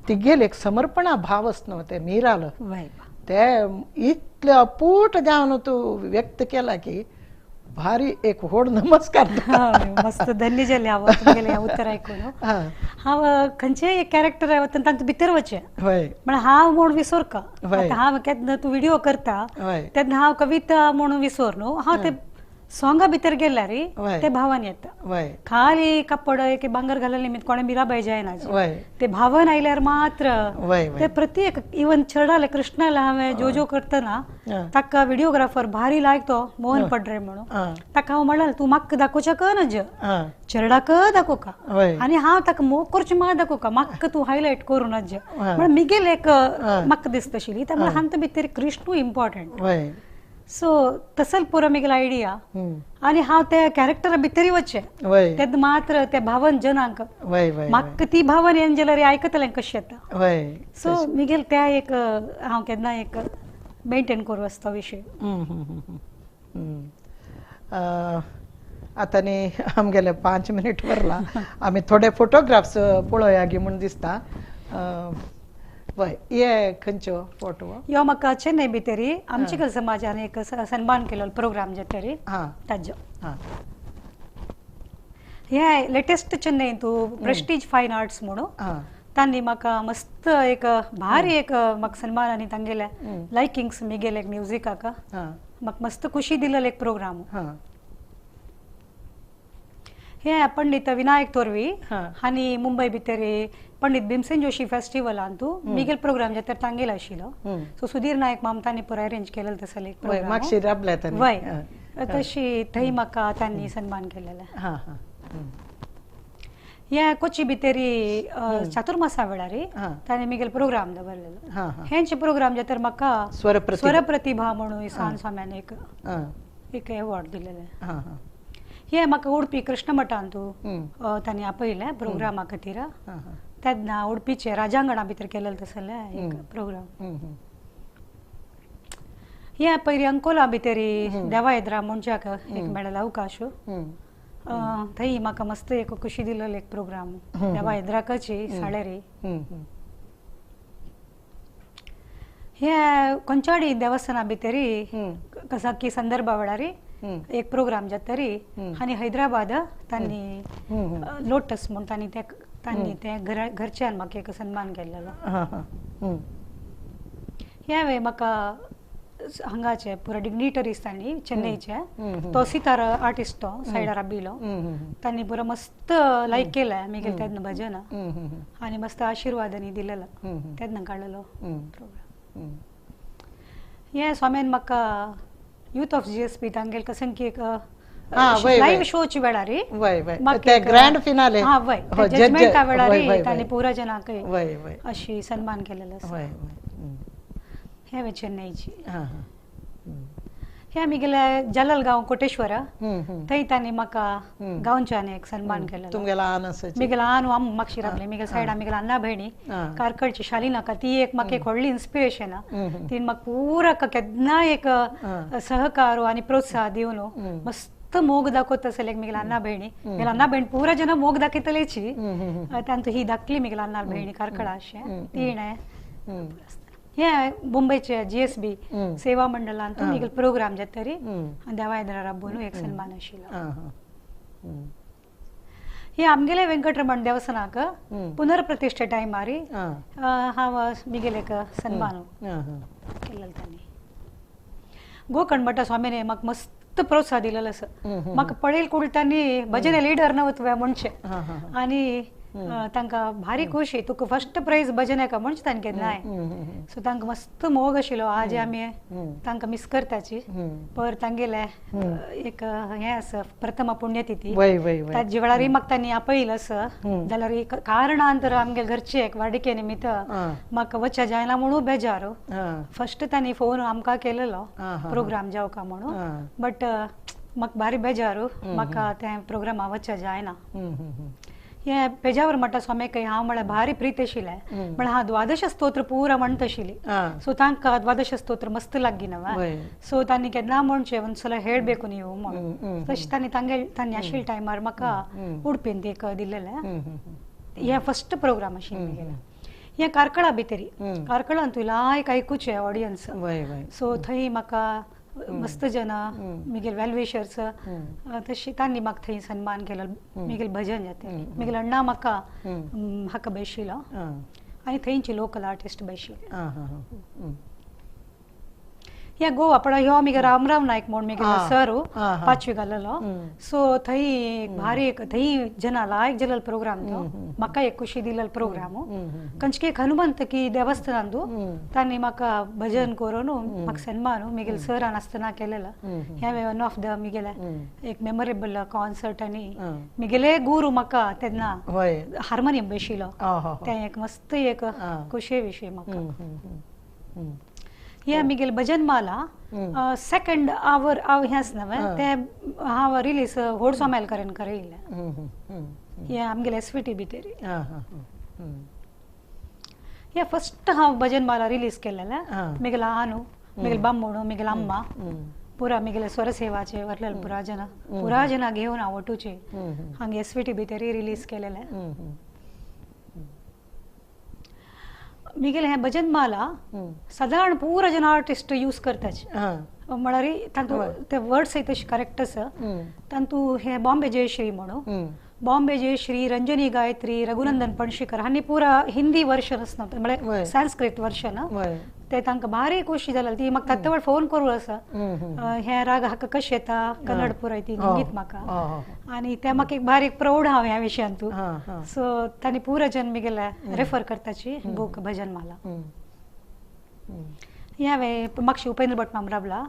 तिगेल एक समर्पणा भाव आसना ते मीराल ते इतले अपूट जावन तूं व्यक्त केला की भारी एक व्हड नमस्कार मस्त धन्य जाले हांव तुमगेलें उत्तर आयकून हांव खंयचेय एक कॅरेक्टर तांचे भितर वचें म्हळ्यार हांव म्हूण विसरका हांव केन्ना तूं व्हिडिओ करता तेन्ना हांव कविता म्हणून विसर न्हू हांव ते सॉंगा भितर गेल्या रे ते भावान येता खाली कापड एक भांगर घालले निमित्त कोणे मिराबाई जायना ते भावन आयल्यार मात्र ते प्रत्येक इवन चढाले कृष्णाला हांवें जो जो करतना ताका व्हिडिओग्राफर भारी लायक तो मोहन पडरे म्हणून ताका हांव म्हणलें तूं म्हाका दाखोवच्या कर नज चेडा दाखोवका आनी हांव ताका मोग करचें मा दाखोवका म्हाका तूं हायलायट करूं नज म्हळ्यार मिगेल एक म्हाका दिसता आशिल्ली त्यामुळे हांगा भितर कृष्णू इम्पॉर्टंट सो तसल पुरो मिगल आयडिया हम्म. आणि हांव त्या कॅरेक्टरा भितरी वच्चे वय तेद मात्र त्या भावन जनांक वय वय म्हाका ती भावन येन जाल्यार आयकतलें कशें येता वय सो मिगेल त्या एक हांव केन्ना एक मेंटेन करूं आसता विशय आता न्ही आमगेले 5 मिनिट वरला आमी थोडे फोटोग्राफ्स पळोवया गी म्हूण दिसता वय ये खंयच्यो फोटो यो म्हाका चेन्नई भितरी आमच्या समाजान एक सन्मान केलो प्रोग्राम जातरी हां ताजो हां हे लेटेस्ट चेन्नई तू प्रेस्टीज फायन आर्ट्स म्हणून हां तांणी म्हाका मस्त एक भारी एक म्हाका सन्मान आनी तांगेले लायकिंग्स मिगेले म्युझिकाक हां म्हाका मस्त खुशी दिलेलो एक प्रोग्राम हां हे पंडित विनायक तोरवी हां आनी मुंबय भितरी पंडित भीमसेन जोशी फेस्टिवलान तू मिगेल प्रोग्राम जे तर तांगेलो आशिल्लो सो सुधीर नायक मामतांनी पुरो अरेंज केलेलो तसले एक वय प्रोग्राम मागशी राबल्या तांणी वय तशी थंय म्हाका तांणी सन्मान केलेले हां हां हे कोची भितरी चातुर्मासा वेळारी हां तांणी मिगेल प्रोग्राम दवरलेलो हां हां हेंचे प्रोग्राम जे तर म्हाका स्वरप्रतिभा स्वर प्रतिभा म्हणून इसान स्वाम्यान हां एक अवॉर्ड दिलेले हां हां हे म्हाका उडपी कृष्ण मठान तू हम्म. तांणी आपयले प्रोग्रामा खातीर हां हां तेन्ना उडपीचे राजांगणा भितर केलेले तसले एक प्रोग्राम हम्म. हे पयली अंकोला भितरी देवायद्रा मनशाक एक मेळ्ळेलो अवकाश हम्म. थंय म्हाका मस्त एक खुशी दिलेलो एक प्रोग्राम देवायद्राकाची साळेरी हम्म. हे कोंचाडी देवस्थाना भितरी हम्म. कसाकी संदर्भा वेळारी हम्म. एक प्रोग्राम जातरी आनी हैदराबाद तांणी हम्म. लोटस म्हणून तांणी ते घरच्यान म्हाका एक सन्मान केलेलो हां हां हम्म. ह्या वेळी म्हाका हांगाचे पुरो डिग्निटरीज तांणी चेन्नईचे हम्म. तो सितार आर्टिस्ट तो सायडार राबिलो हम्म. तांणी पुरो मस्त लायक केले मिगेल तेन्ना भजन हम्म. आनी मस्त आशिर्वादांनी दिलेलो हम्म. तेन्ना काडलेलो हम्म. प्रोग्राम हम्म. हे स्वाम्यान म्हाका यूथ ऑफ जीएसपी तांगेल कसंकी एक वय, लाईव्ह वय. शोची वेळारी वय वय म्हाका ते एक, ग्रँड फिनाले हा वय हो, जजमेंटा वय, वेळारी वय, तांणी वय. पुरा जनाक वय वय अशी सन्मान केलेलो आसा वय वय हम्म. हे वे चेन्नईची हां हां हम्म. हे मिगेले जललगांव कोटेश्वर हम्म. थंय तांणी म्हाका गांवच्यान एक सन्मान केलेलो तुमगे ल्हान आसाची मिगेल आनू आम म्हाका शिरापले मिगेल सायडा मिगेल अन्ना भयणी हां. कारकळची शालिनाका ती एक म्हाका एक व्हडली इन्स्पिरेशन हम्म. तीन म्हाका पुरा केन्ना एक सहकार आनी प्रोत्साह दिवन मस्त मोग दाखोवत आसले मिगेल अन्ना भयणी मिगेल अन्ना भयण पुरा जन मोग दाखयतलेची हम्म. तांतू ही धाकली मिगेल अन्ना भयणी कारकळा अशें तीण हम्म. हे मुंबयचे जीएसबी सेवा मंडळान तो मिगेल प्रोग्राम जातरी हम्म. देवायद्रा राबून एक सन्मान आशिल्लो हां हां हम्म. हे आमगेले वेंकटरमण देवस्थानाक हम्म. पुनर्प्रतिष्ठे टायमारी हां हांव मिगेल एक सन्मान हां हां केलेलो तांणी गोकर्ण स्वामीने म्हाका मस्त प्रोत्साह दिलेलो आसा म्हाका पळयल कुळ तांणी भजन लिडर नव्हत म्हणचे हां हां आनी तांकां भारी खोशी तुका फर्स्ट प्राइज भजन एका म्हणचे तांणी केन्नाय सो तांकां मस्त मोग आशिल्लो आज आमी तांकां मिस करताची पर तांगेले एक हें आसा प्रथम पुण्यतिथी वय वय वय ताजे वेळार म्हाका तांणी आपयलो आसा जाल्यार एक कारणांतर आमगे घरचे एक वाडिके निमित्त म्हाका वचचे जायना म्हणून बेजार हां फर्स्ट तांणी फोन आमकां केलेलो हां. प्रोग्राम जावका म्हणून हां. बट म्हाका भारी बेजार म्हाका त्या प्रोग्रामा वचचे जायना हे पेजावर म्हणटा स्वामीक हांव म्हळ्यार भारी प्रीत आशिल्लें म्हळ्यार हांव द्वादश स्तोत्र पुरा म्हणत आशिल्ली सो तांकां द्वादश स्तोत्र मस्त लागिनवा सो तांणी केन्ना म्हणचे ಒಂದ್ಸಲ ಹೇಳ್ಬೇಕು ನೀವು म्हणून तशें तांणी आशिल्ल्या टायमार म्हाका उडपीन एक दिलेलें हे फर्स्ट प्रोग्राम आशिल्लें हे कारकळा भितरी कारकळान तूं लायक आयकुचें ऑडियन्स सो थंय म्हाका मस्त जन मिगेल वेलविशर्स तशी तांणी म्हाका थंय सन्मान केलो मिगेल भजन जाते मिगेल अण्णा म्हाका हाका बशिलो आनी थंयची लोकल आर्टिस्ट बशिल्ले या गोवा पण ह्यो मिगे रामराव नायक म्हूण मिगे सर पांचवी घाललो सो थंय भारी एक थंय जना लायक जालेलो प्रोग्राम तो म्हाका एक खुशी दिलेलो प्रोग्राम कंचके एक हनुमंत की देवस्थानान तांणी म्हाका भजन करून म्हाका सन्मान मिगेल सरान आसतना केलेलो हे वन ऑफ द मिगेले एक मेमोरेबल कॉन्सर्ट आनी मिगेले गुरू म्हाका तेन्ना हार्मोनियम बशिलो तें एक मस्त एक खुशे विशय म्हाका हे आमगेल भजन माला सेकंड आवर ह्याच नवे ते हांव रिलीज होड सोमेल करेन करेल हे आमगेल एसवीटी भितर हे फर्स्ट हांव भजन माला रिलीज केलेले मिगेल आनू मिगेल बाम्मोणू मिगेल अम्मा पुरा मिगेले स्वरसेवाचे वरलेल पुरा जना घेऊन हांव वटूचे हांगा एसवीटी भितर रिलीज केलेले मिगेले हे भजन माला साधारण पुरा जन आर्टिस्ट यूज करताचे म्हळ्यार तांतू ते वर्ड्स तशे करेक्ट आसा तांतू हे बॉम्बे जयश्री म्हणू बॉम्बे जयश्री रंजनी गायत्री रघुनंदन पणशीकर हांणी पुरा हिंदी वर्शन आसना म्हळ्यार संस्कृत वर्शन ते तांकां भारी खुशी जाली ती म्हाका ताते वेळ फोन करूं आसा हे राग हाका कशे येता कन्नड पुराय ती गीत म्हाका आनी ते म्हाका एक भारी प्राऊड हांव ह्या विशयान तू सो तांणी पुरा जन मिगेले रेफर करताची बूक भजन माला ह्या वे म्हाका उपेंद्र भट मामराबला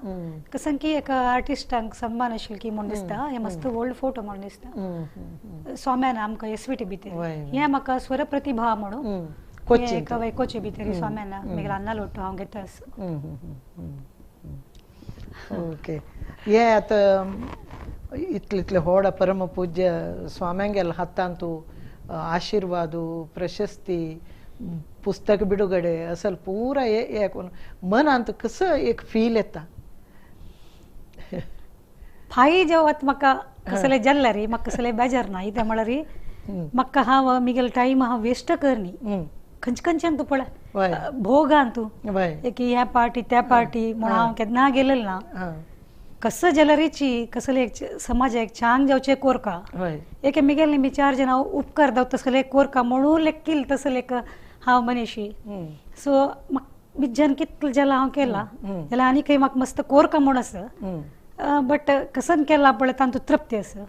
कसन की एक आर्टिस्टांक सन्मान आशिल्लो की म्हूण दिसता हे मस्त ओल्ड फोटो म्हूण दिसता सोम्यान आमकां एसवीटी भितर हे म्हाका स्वर प्रतिभा म्हणून कोचे भितर सोम्यान मिगेल अन्ना लोट्टो हांव घेता ओके हे आतां इतले व्हड परम पूज्य स्वाम्यांगेल हातान तूं आशीर्वादू प्रशस्ती पुस्तक बिಡುಗಡೆ असल पूरा हे मनांत कसं एक फील येता फाई जेवत म्हाका कसले जाल्ले रे म्हाका कसले बेजार ना कित्याक म्हळ्यार म्हाका हांव मिगेल टायम हांव वेस्ट करनी खंयच्यान तूं पळय भोगान तूं एक ह्या पार्टी त्या पार्टी म्हूण हांव केन्ना गेलेलें ना कसं जाल्यारीची कसले एक समाजाक चांग जावचे कोरका एक मिगेल मी 4 जण उपकार दाव तसले कोरका म्हणून लेक्कील तसले एक हांव मनीशी सो बिज्जान कितले जाला हांव केला जाल्यार आनी खंय म्हाका मस्त कोरका म्हूण आसा बट कसन केला पळय तांतूं तृप्ती आसा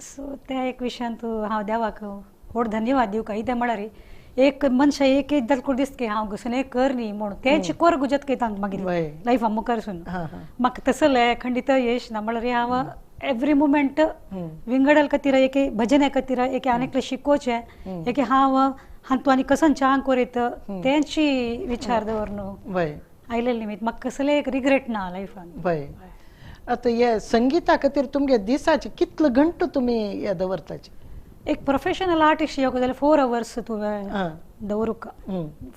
सो त्या एक विशयान तूं हांव देवाक व्हड धन्यवाद दिवं कित्याक म्हळ्यार एक मनशा एक जाल्यार दिसता की हांव घुसून एक करनी म्हणून तेंची कोर गुजत घेता मागीर लायफा मुखारसून म्हाका तसले खंडीत यश ना म्हळ्यार हांव एवरी मुमेंट विंगडल खातीर एक भजने खातीर एक आनीक शिकोवचे एक हांव हातूं आनी कसन चांग कोरीत तेंची विचार दवरन आयले निमित्त म्हाका कसले एक रिग्रेट ना लायफान आतां हे संगीता खातीर तुमगे दिसाचे कितले घंटो तुमी हे दवरताचे एक प्रोफेशनल आर्टिस्ट येवंक जाल्यार 4 hours तुवें दवरूंक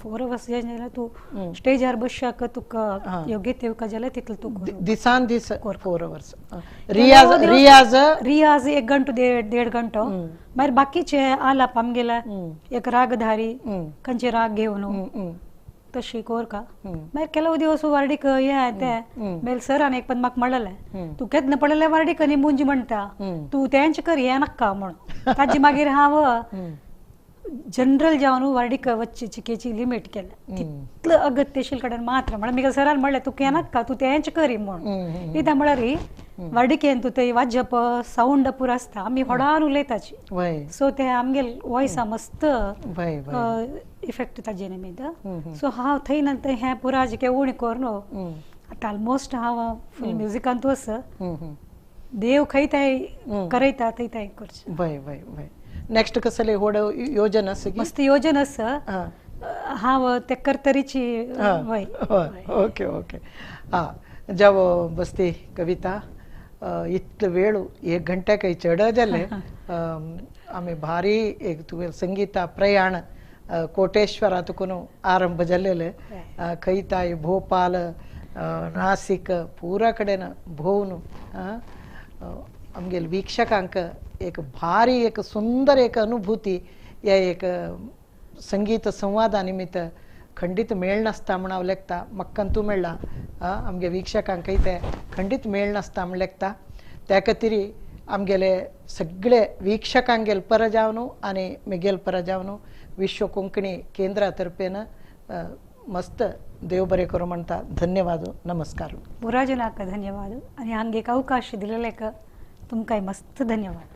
4 hours जाल्यार तूं स्टेजार बसशाक तुका योग्य येवंक जाल्यार तितलें तूं दिसान दीस 4 hours रियाज 1 घंटो 1.5 घंटो मागीर बाकीचे आलाप आमगेला एक रागधारी खंयचे राग घेवन तशी कोरका मागीर ಕೆಲವು दिवस वार्डीक हे ते मेल सरान एक पण म्हाका म्हणलें तूं केन्ना पडलें वार्डीक न्ही मुंजी म्हणटा तूं तेंचे कर हें नाका म्हणून ताजी मागीर हांव जनरल जावन वार्डीक वच्चे चिकेची लिमीट केलें तितलें अगत्यशील कडेन मात्र म्हळ्यार मिगेल सरान म्हणलें तूं हें नाका तूं तेंचे करी म्हणून कित्याक म्हळ्यार वार्डीकेन तूं थंय वाजप सावंड पुरो आसता आमी व्हडान उलयताची सो ते आमगेल वॉयसा मस्त इफेक्ट ताजे निमित्त सो हांव थंय नंतर हें पुरा जे उणी कोरनो आतां ऑलमोस्ट हांव फूल म्युजिकांतू आसा देव खंय थंय करयता थंय थंय करचें नेक्स्ट कसले व्हड योजना आसा मस्त योजना आसा हांव ते करतरीची ओके ओके जाव बस्ती कविता इतले वेळ 1 घंटे काही चढ जाले आम्ही भारी एक तुवें संगीता प्रयाण कोटेश्वरातून आरंभ जाल्लेले खंय ताय भोपाल नासिक पुरा कडेन भोवन आमगेल वीक्षकांक एक भारी एक सुंदर एक अनुभूती या एक संगीत संवादा निमित्त खंडित मेळ नासता म्हण हांव लेखता म्हाका मेळ्ळा आमगे वीक्षकांक ते खंडित मेळ नासता म्हण लेखता त्या खातीर आमगेले सगळे वीक्षकांगेल पर जावन आनी म्हगेल पर जावन विश्व कोंकणी केंद्रा तर्फेन मस्त देव बरें करूं म्हणटा धन्यवाद नमस्कार पुराजनाक धन्यवाद आनी हांगा एक अवकाश दिलेले तुमकां मस्त धन्यवाद